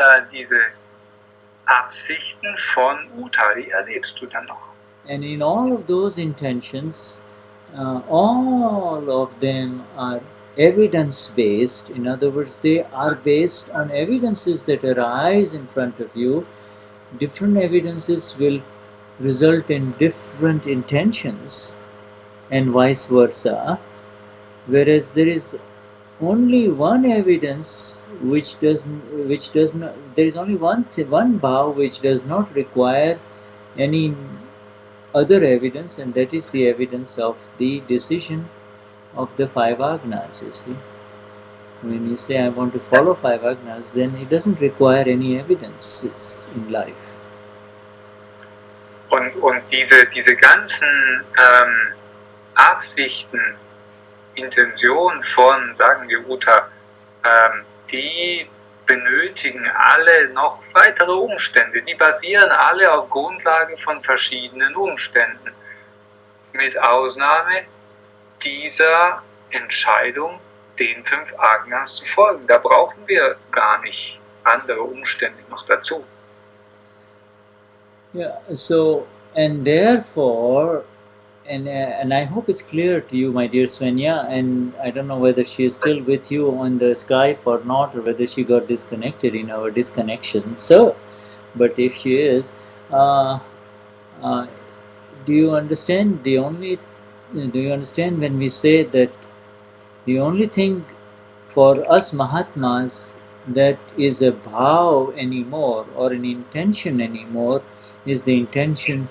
Absichten von Uta, die erlebst du dann noch.
And in all of those intentions, all of them are evidence-based. In other words, they are based on evidences that arise in front of you. Different evidences will result in different intentions, and vice versa. Whereas there is only one evidence which does not. There is only one Bhaav which does not require any other evidence, and that is the evidence of the decision of the five Agnas. You see, when you say I want to follow five Agnas, then it doesn't require any evidences in life.
Und diese ganzen Absichten, Intentionen von, sagen wir Uta, die benötigen alle noch weitere Umstände. Die basieren alle auf Grundlage von verschiedenen Umständen. Mit Ausnahme dieser Entscheidung, den 5 Agnas zu folgen. Da brauchen wir gar nicht andere Umstände noch dazu.
Yeah, so, and therefore, and I hope it's clear to you, my dear Swenja, and I don't know whether she is still with you on the Skype or not, or whether she got disconnected in our disconnection. So, but if she is, do you understand when we say that the only thing for us Mahatmas that is a bhav anymore or an intention anymore is the intention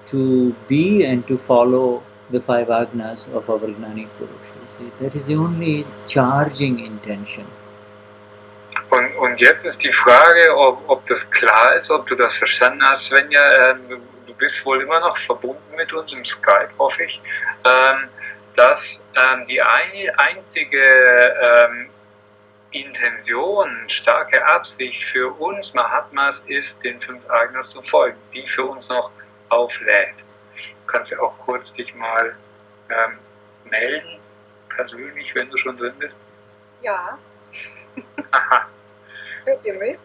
to be and to follow the 5 Agnas of our Gnani Purush. See, that is the only charging intention.
Und jetzt ist die Frage, ob das klar ist, ob du das verstanden hast, Svenja. Du bist wohl immer noch verbunden mit uns im Skype, hoffe ich, dass die einzige Intention, starke Absicht für uns Mahatmas ist, den 5 Agnas zu folgen, die für uns noch auflädt. Du kannst ja auch kurz dich mal melden, persönlich, wenn du schon drin bist.
Ja.
Aha.
Hört ihr mich?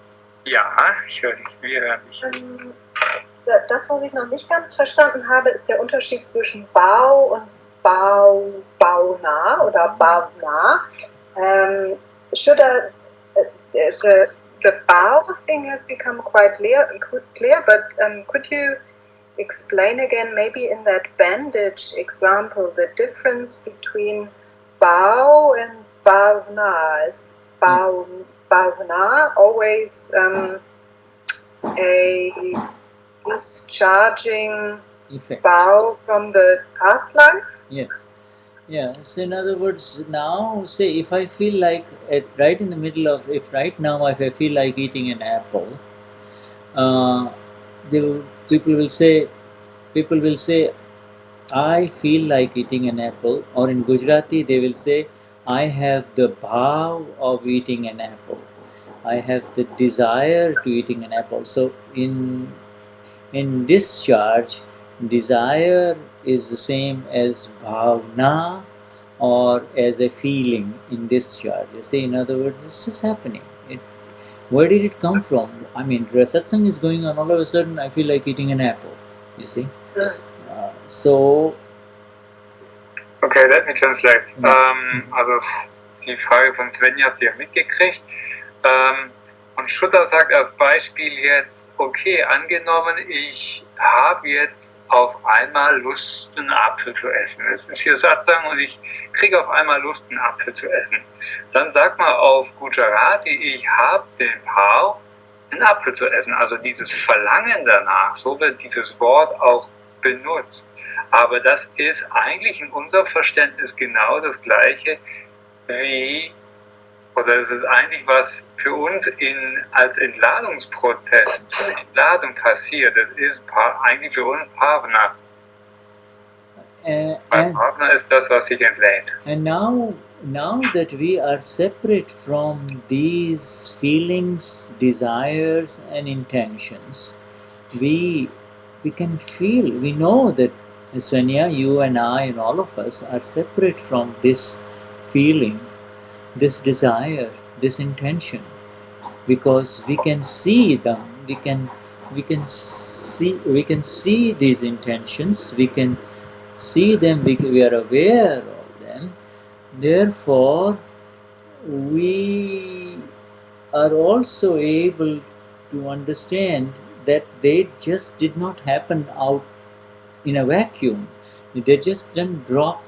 Ja, ich höre dich, wir hören dich.
Das, was ich noch nicht ganz verstanden habe, ist der Unterschied zwischen Bhaav und bhaavna oder bhaavna. Shuddha, the Bhaav thing has become quite clear, but could you explain again, maybe in that bandage example, the difference between Bhaav and bhaavna? Is bhaavna always a discharging
Effect.
Bhaav from the past life?
Yes. Yeah. So in other words, now say if I feel like right in the middle of, if right now if I feel like eating an apple, uh, people will say, I feel like eating an apple, or in Gujarati they will say, I have the bhaav of eating an apple. I have the desire to eating an apple. So in discharge, desire is the same as bhavna or as a feeling in discharge. You see, in other words, it's just happening. Where did it come from? I mean, satsang is going on, all of a sudden I feel like eating an apple. You see? So.
Okay, let me translate. Also die Frage von Swenja habt ihr mitgekriegt. Und Shuddha sagt als Beispiel jetzt, okay, angenommen, ich habe jetzt auf einmal Lust, einen Apfel zu essen. Das ist hier Satsang und ich kriege auf einmal Lust, einen Apfel zu essen. Dann sagt man auf Gujarati, ich habe den Bhaav, einen Apfel zu essen. Also dieses Verlangen danach, so wird dieses Wort auch benutzt. Aber das ist eigentlich in unserem Verständnis genau das Gleiche wie, oder es ist eigentlich was für uns als Entladungsprozess, Entladung passiert. Das ist eigentlich für uns bhaavna. Weil bhaavna ist das, was sich entlädt.
And now that we are separate from these feelings, desires and intentions, we can feel, we know that Swenja, you and I and all of us are separate from this feeling, this desire, this intention, because we can see them, we can see these intentions, we can see them, we are aware of them. Therefore, we are also able to understand that they just did not happen out in a vacuum. They just didn't drop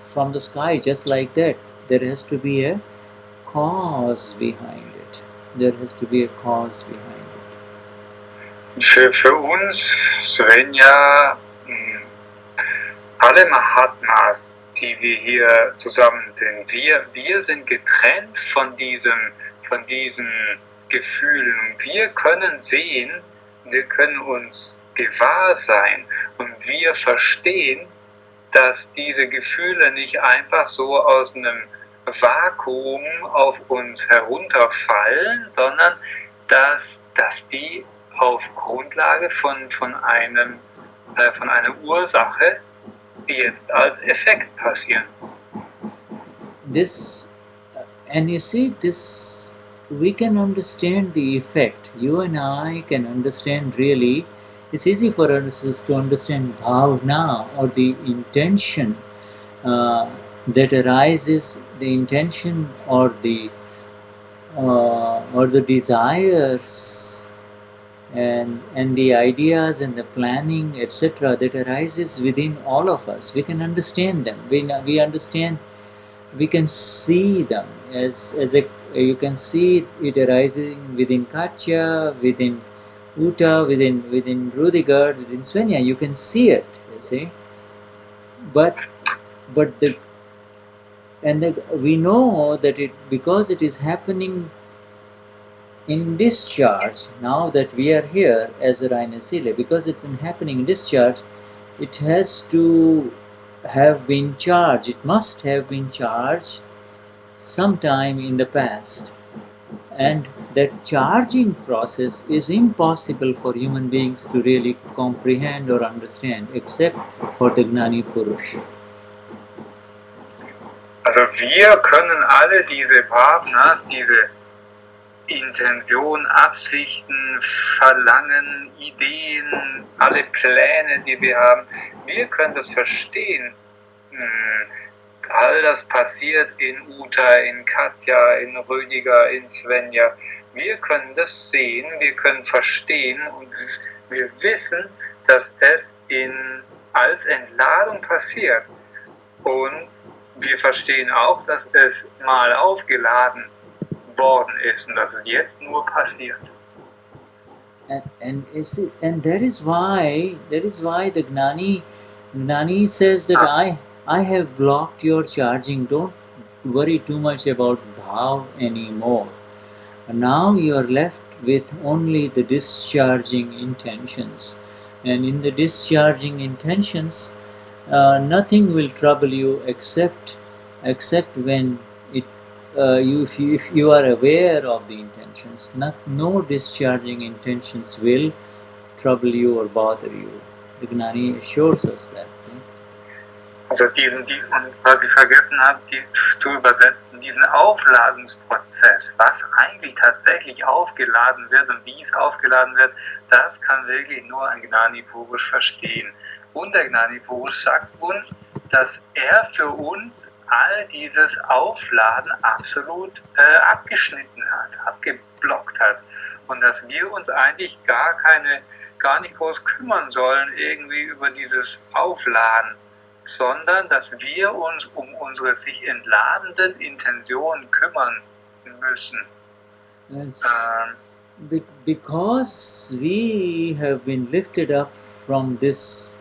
from the sky just like that. There has to be a cause behind it. There has to be a cause behind it.
Für uns, Swenja, alle Mahatmas, die wir hier zusammen sind, wir sind getrennt von diesen Gefühlen. Wir können sehen, wir können uns gewahr sein und wir verstehen, dass diese Gefühle nicht einfach so aus einem Vakuum auf uns herunterfallen, sondern dass die auf Grundlage von einer Ursache jetzt als Effekt passieren.
This, and you see, this, we can understand the effect. You and I can understand really. It's easy for us to understand bhaavna, or the intention that arises, the intention or the desires and the ideas and the planning, etc., that arises within all of us. We can understand them. We understand. We can see them as you can see it arising within Katya, within Uta, within Ruediger, within Swenja. You can see it, you see. But we know that because it is happening in discharge, now that we are here as a Rainesile, because it's happening in discharge, it has to have been charged. It must have been charged sometime in the past. And that charging process is impossible for human beings to really comprehend or understand, except for the Gnani Purush.
Also wir können alle diese Bhavnas, diese Intention, Absichten, Verlangen, Ideen, alle Pläne, die wir haben, wir können das verstehen. All das passiert in Uta, in Katja, in Ruediger, in Swenja. wir können das sehen, wir können verstehen und wir wissen, dass es als Entladung passiert. Und wir verstehen auch, dass es mal aufgeladen worden ist und dass es jetzt nur passiert.
And that is why the Gnani says that I have blocked your charging. Don't worry too much about Bhaav anymore. Now you are left with only the discharging intentions, and in the discharging intentions, nothing will trouble you except when it if you are aware of the intentions. No discharging intentions will trouble you or bother you. The Gnani assures us that. See?
Also was ich vergessen habe, zu übersetzen, diesen Aufladungsprozess, was eigentlich tatsächlich aufgeladen wird und wie es aufgeladen wird, das kann wirklich nur ein Gnani Purush verstehen. Und der Gnani Purush sagt uns, dass er für uns all dieses Aufladen absolut abgeschnitten hat, abgeblockt hat. Und dass wir uns eigentlich gar nicht groß kümmern sollen irgendwie über dieses Aufladen, sondern dass wir uns um unsere sich entladenden Intentionen kümmern müssen.
Because we have been lifted up from this,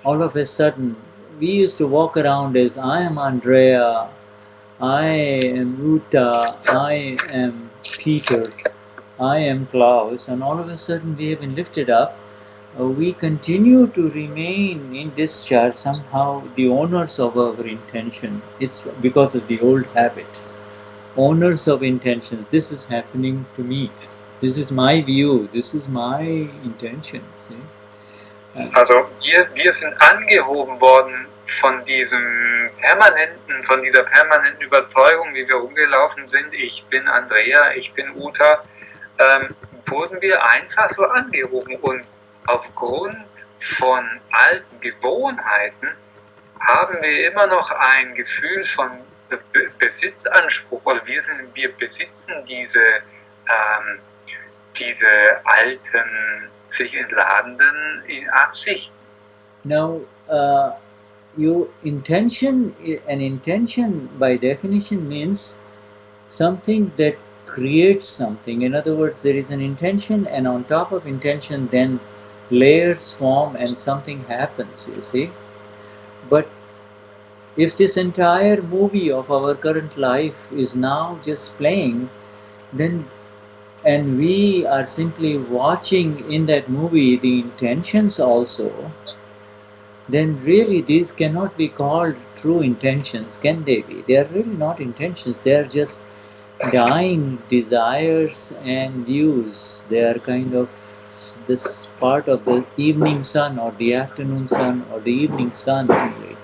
all of a sudden, we used to walk around as I am Andrea, I am Ruta, I am Peter, I am Klaus, and all of a sudden we have been lifted up. We continue to remain in discharge, somehow the owners of our intention. It's because of the old habits. Owners of intentions. This is happening to me. This is my view. This is my intention. See?
Also wir sind angehoben worden von dieser permanenten Überzeugung, wie wir rumgelaufen sind, ich bin Andrea, ich bin Uta, wurden wir einfach so angehoben und aufgrund von alten Gewohnheiten haben wir immer noch ein Gefühl von Besitzanspruch, oder wir besitzen diese alten, sich entladenden Absichten.
Now, an intention by definition means something that creates something. In other words, there is an intention, and on top of intention then layers form and something happens, you see. But if this entire movie of our current life is now just playing, then and we are simply watching in that movie the intentions also, then really these cannot be called true intentions, can they be? They are really not intentions, they are just dying desires and views. They are kind of this part of the evening sun or the afternoon sun or the evening sun only.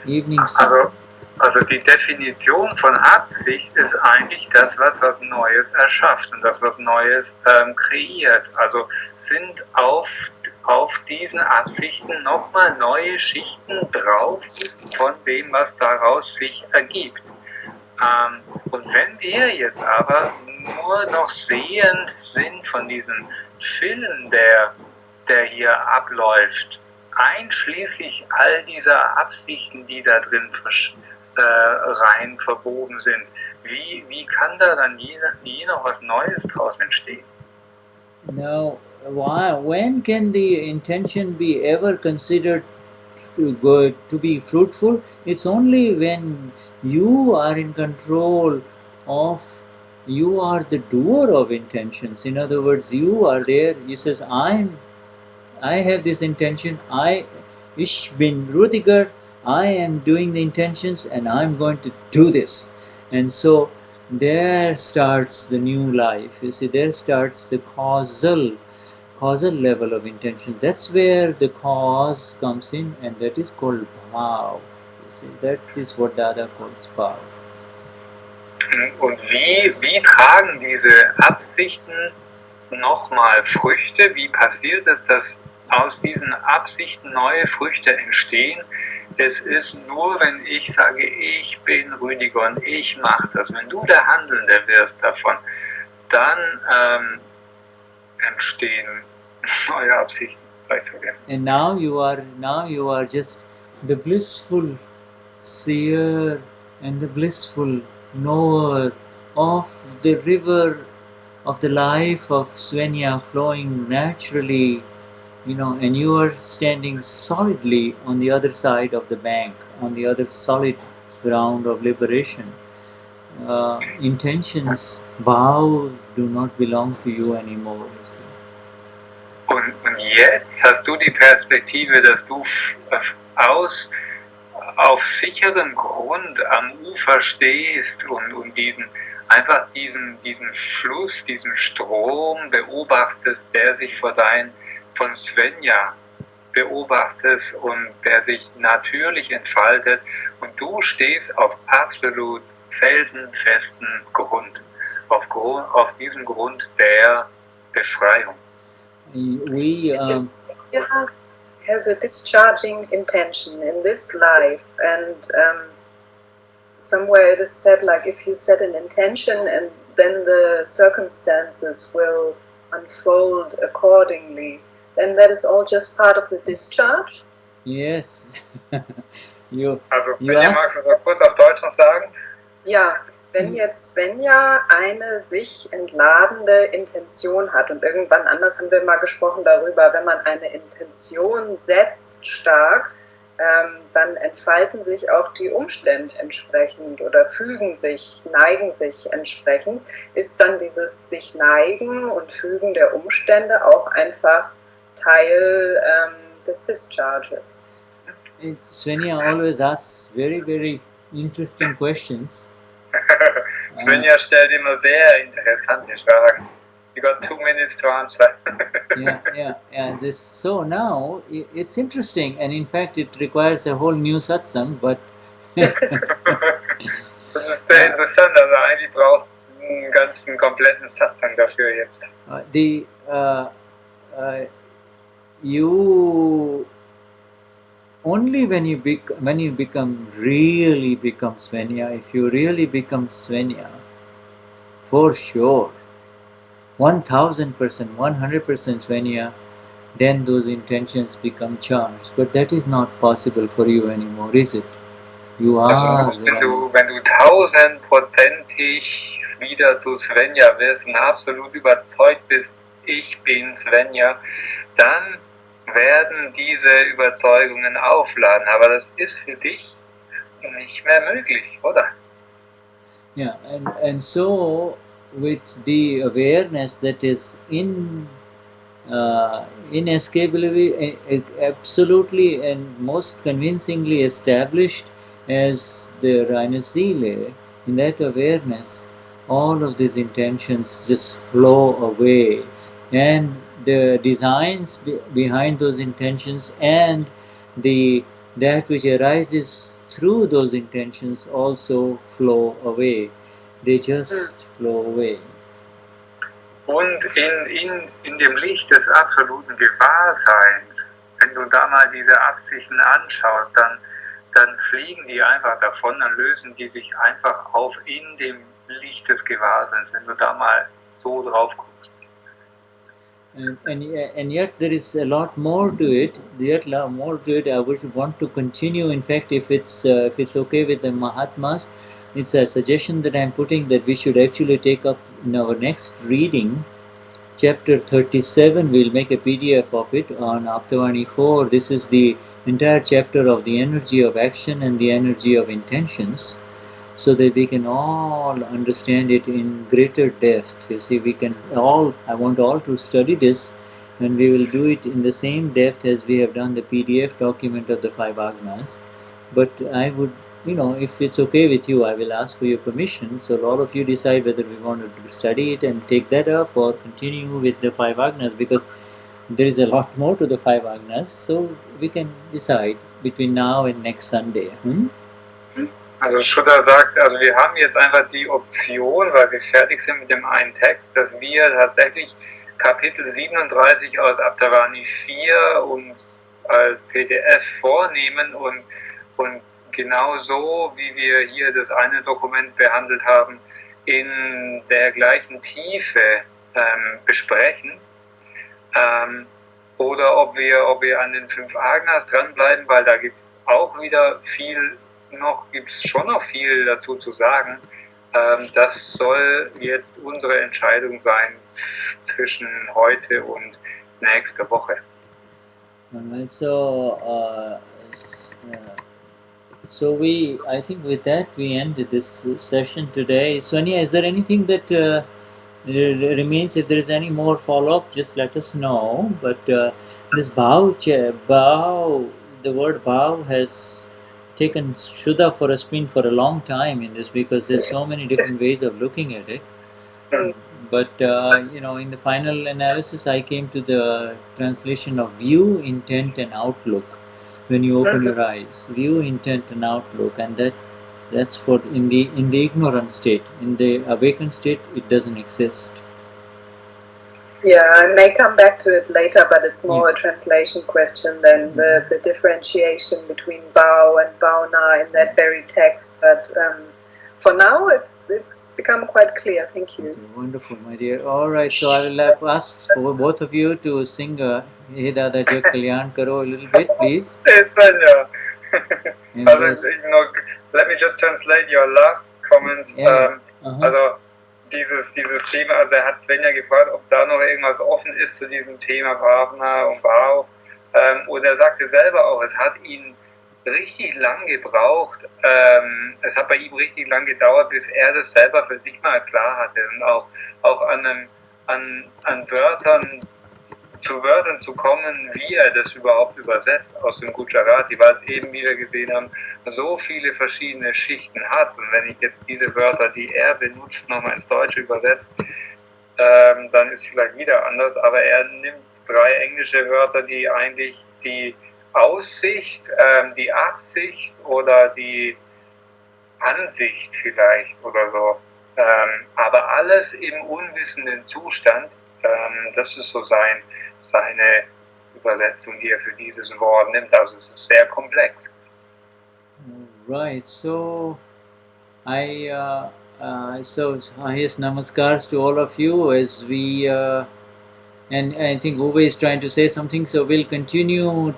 Evening sun.
Also die Definition von Absicht ist eigentlich das, was Neues erschafft und das, was Neues kreiert. Also sind auf diesen Absichten nochmal neue Schichten drauf von dem, was daraus sich ergibt. Und wenn wir jetzt aber nur noch sehend sind von diesem Film, der hier abläuft, einschließlich all dieser Absichten, die da drin rein verbogen sind, wie kann da dann je noch was Neues draus entstehen?
Now, when can the intention be ever considered to be fruitful? It's only when you are in control of, you are the doer of intentions. In other words, you are there. You says, I have this intention. Ich bin Ruediger. I am doing the intentions, and I'm going to do this. And so there starts the new life. You see, there starts the causal level of intention. That's where the cause comes in, and that is called Bhaav. You see, that is what Dada calls Bhaav.
Und wie tragen diese Absichten nochmal Früchte? Wie passiert es, dass aus diesen Absichten neue Früchte entstehen? Es ist nur, wenn ich sage, ich bin Ruediger und ich mache das. Wenn du der Handelnde wirst davon, dann entstehen neue Absichten.
And now you are just the blissful seer and the blissful knower of the river of the life of Swenja flowing naturally, and you are standing solidly on the other side of the bank, on the other solid ground of liberation. Intentions, Bhaav do not belong to you anymore. You see.
Und jetzt hast du die Perspektive, dass du auf sicherem Grund am Ufer stehst und diesen Fluss, diesen Strom beobachtest, der sich von Swenja beobachtest und der sich natürlich entfaltet, und du stehst auf absolut felsenfesten Grund, auf diesem Grund der Befreiung.
Has a discharging intention in this life, and somewhere it is said, like, if you set an intention and then the circumstances will unfold accordingly, then that is all just part of the discharge?
Yes.
Also, Svenja, magst du das kurz auf Deutsch noch sagen?
Ja, wenn jetzt Svenja eine sich entladende Intention hat, und irgendwann anders haben wir mal gesprochen darüber, wenn man eine Intention setzt stark, dann entfalten sich auch die Umstände entsprechend oder neigen sich entsprechend. Ist dann dieses sich neigen und fügen der Umstände auch einfach Teil des Discharges?
Svenja always asks very, very interesting questions.
Svenja stellt immer sehr interessante Fragen. You got 2 minutes to answer.
yeah. So now it's interesting, and in fact it requires a whole new satsang, but
das ist sehr interessant, also eigentlich braucht einen ganzen kompletten Satsang dafür jetzt.
You only when you really become Swenja, if you really become Swenja, for sure, 1000%, 100% Swenja, then those intentions become charged. But that is not possible for you anymore, is it? You are.
Also, wenn du 1000%ig wieder zu Swenja wirst und absolut überzeugt bist, ich bin Swenja, dann werden diese Überzeugungen aufladen. Aber das ist für dich nicht mehr möglich, oder?
Yeah, and so with the awareness that is inescapably, absolutely and most convincingly established as the reine Seele, in that awareness, all of these intentions just flow away, and the designs behind those intentions and that which arises through those intentions also flow away. They just flow away.
Und in dem Licht des absoluten Gewahrseins, wenn du da mal diese Absichten anschaust, dann fliegen die einfach davon, dann lösen die sich einfach auf in dem Licht des Gewahrseins, wenn du da mal so drauf guckst.
And yet there is a lot more to it. I would want to continue. In fact, if it's okay with the Mahatmas, it's a suggestion that I'm putting that we should actually take up in our next reading, chapter 37. We'll make a PDF of it on Aptavani 4. This is the entire chapter of the energy of action and the energy of intentions, so that we can all understand it in greater depth. You see, I want all to study this, and we will do it in the same depth as we have done the PDF document of the 5 Agnas. But I would, if it's okay with you, I will ask for your permission, so all of you decide whether we want to study it and take that up or continue with the 5 Agnas, because there is a lot more to the 5 Agnas, so we can decide between now and next Sunday.
Also Shuddha sagt, also wir haben jetzt einfach die Option, weil wir fertig sind mit dem einen Text, dass wir tatsächlich Kapitel 37 aus Aptavani 4 uns als PDF vornehmen und genau so, wie wir hier das eine Dokument behandelt haben, in der gleichen Tiefe besprechen. Oder ob wir an den 5 Agnas dranbleiben, weil da gibt es auch wieder viel gibt es schon noch viel dazu zu sagen. Das soll jetzt unsere Entscheidung sein zwischen heute und nächste Woche.
Alright, so I think with that we end this session today. Swenja, is there anything that remains? If there is any more follow-up, just let us know. But this Bhaav, the word Bhaav has taken Shuddha for a spin for a long time in this, because there's so many different ways of looking at it. But in the final analysis, I came to the translation of view, intent, and outlook. When you open your eyes, view, intent, and outlook, and that's for in the ignorant state. In the awakened state, it doesn't exist.
Yeah, I may come back to it later, but it's more a translation question than the differentiation between Bhaav and bhaavna in that very text. But for now, it's become quite clear. Thank you.
Okay, wonderful, my dear. All right, so I will ask for both of you to sing Hey Dada Jai Kalyan Karo a little bit, please.
Swenja. Let me just translate your last comment. Also dieses Thema, also er hat Swenja gefragt, ob da noch irgendwas offen ist zu diesem Thema Bhavna und Bhaav. Und er sagte selber auch, es hat ihn richtig lang gebraucht. Es hat bei ihm richtig lang gedauert, bis er das selber für sich mal klar hatte und auch an Wörtern zu kommen, wie er das überhaupt übersetzt aus dem Gujarati, weil es eben, wie wir gesehen haben, so viele verschiedene Schichten hat. Und wenn ich jetzt diese Wörter, die er benutzt, nochmal ins Deutsche übersetze, dann ist es vielleicht wieder anders. Aber er nimmt 3 englische Wörter, die eigentlich die Aussicht, die Absicht oder die Ansicht vielleicht oder so, aber alles im unwissenden Zustand, das ist so seine Übersetzung, die er für dieses Wort nimmt. Also es ist sehr komplex.
Right. So highest namaskars to all of you as we and I think Uwe is trying to say something. So we'll continue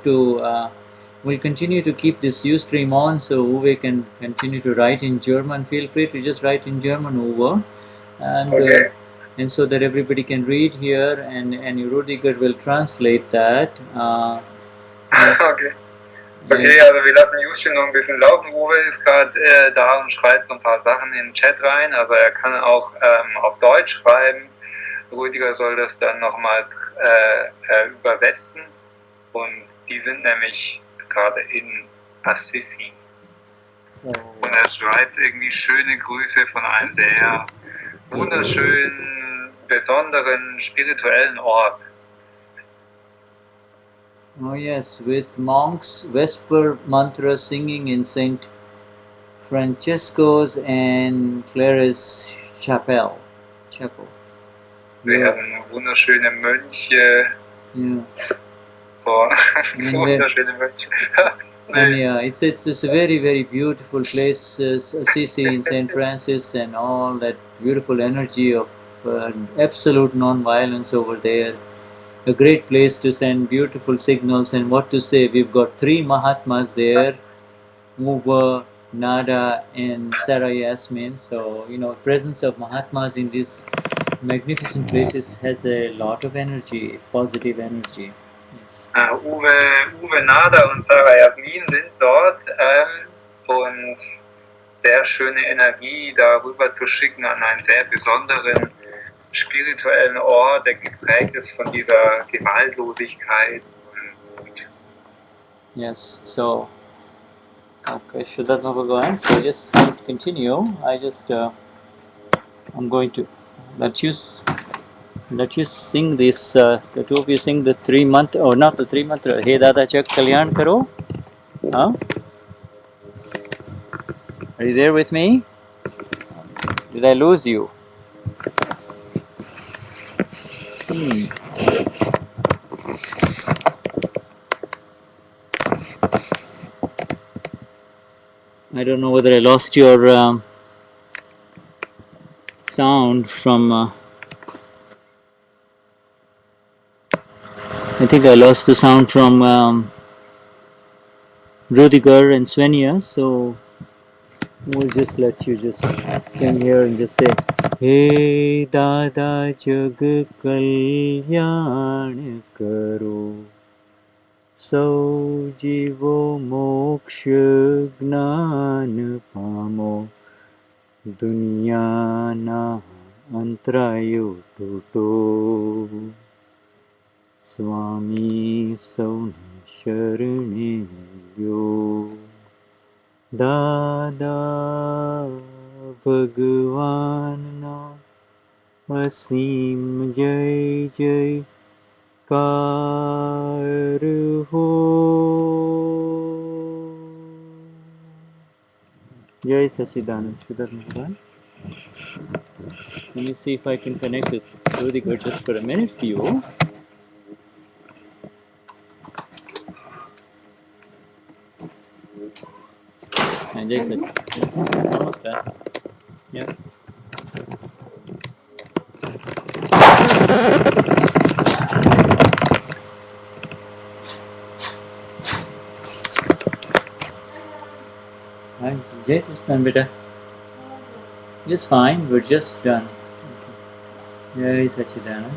to keep this Ustream on, so Uwe can continue to write in German. Feel free to just write in German, Uwe, and.
Okay.
And so that everybody can read here, and Ruediger will translate that.
Okay. Okay, also wir lassen Justin noch ein bisschen laufen. Uwe ist gerade da und schreibt so ein paar Sachen in den Chat rein. Also er kann auch auf Deutsch schreiben. Ruediger soll das dann nochmal übersetzen. Und die sind nämlich gerade in Assisi.
So.
Und er schreibt irgendwie schöne Grüße von einem sehr wunderschönen, besonderen spirituellen Ort.
Oh yes, with monks Vesper mantra singing in Saint Francesco's and Clara's chapel.
Wir haben wunderschöne Mönche.
Yeah.
Wunderschöne Mönche.
And yeah, it's a very, very beautiful place, Assisi in St. Francis, and all that beautiful energy of absolute non-violence over there. A great place to send beautiful signals, and what to say, we've got 3 Mahatmas there, Uwe, Nada, and Sarah Yasmin. So, presence of Mahatmas in these magnificent places has a lot of energy, positive energy.
Uwe Nada und Sarah Yasmin sind dort und sehr schöne Energie darüber zu schicken an einen sehr besonderen spirituellen Ort, der geprägt ist von dieser Gewaltlosigkeit.
Yes, so okay, Shuddha Bhagavan, so just continue. I'm going to let you sing this, the 2 of you sing the 3 mantra, or not the 3 mantra, Hey Dada Chak Kalyan Karo. Huh? Are you there with me? Did I lose you? I don't know whether I lost your sound from. I think I lost the sound from Ruediger and Swenja, so we'll just let you just sing here and just say, Hey Dada Jag Kalyan Karo Sau Jivo Moksha Gnan Pamo Duniya Na Antrayo Tuto Swami Sauni Sharane Yo Dada Bhagwan Na Asim Jai Jai Kar Ho Jai Sachidanand Shuddha Bhagavan. Let me see if I can connect with Ruediger just for a minute for you. And Jai Sachidanand. Almost done. Yeah. Hi, Jai Sachidanand, beta. Just fine, we're just done. Jai Sachidanand.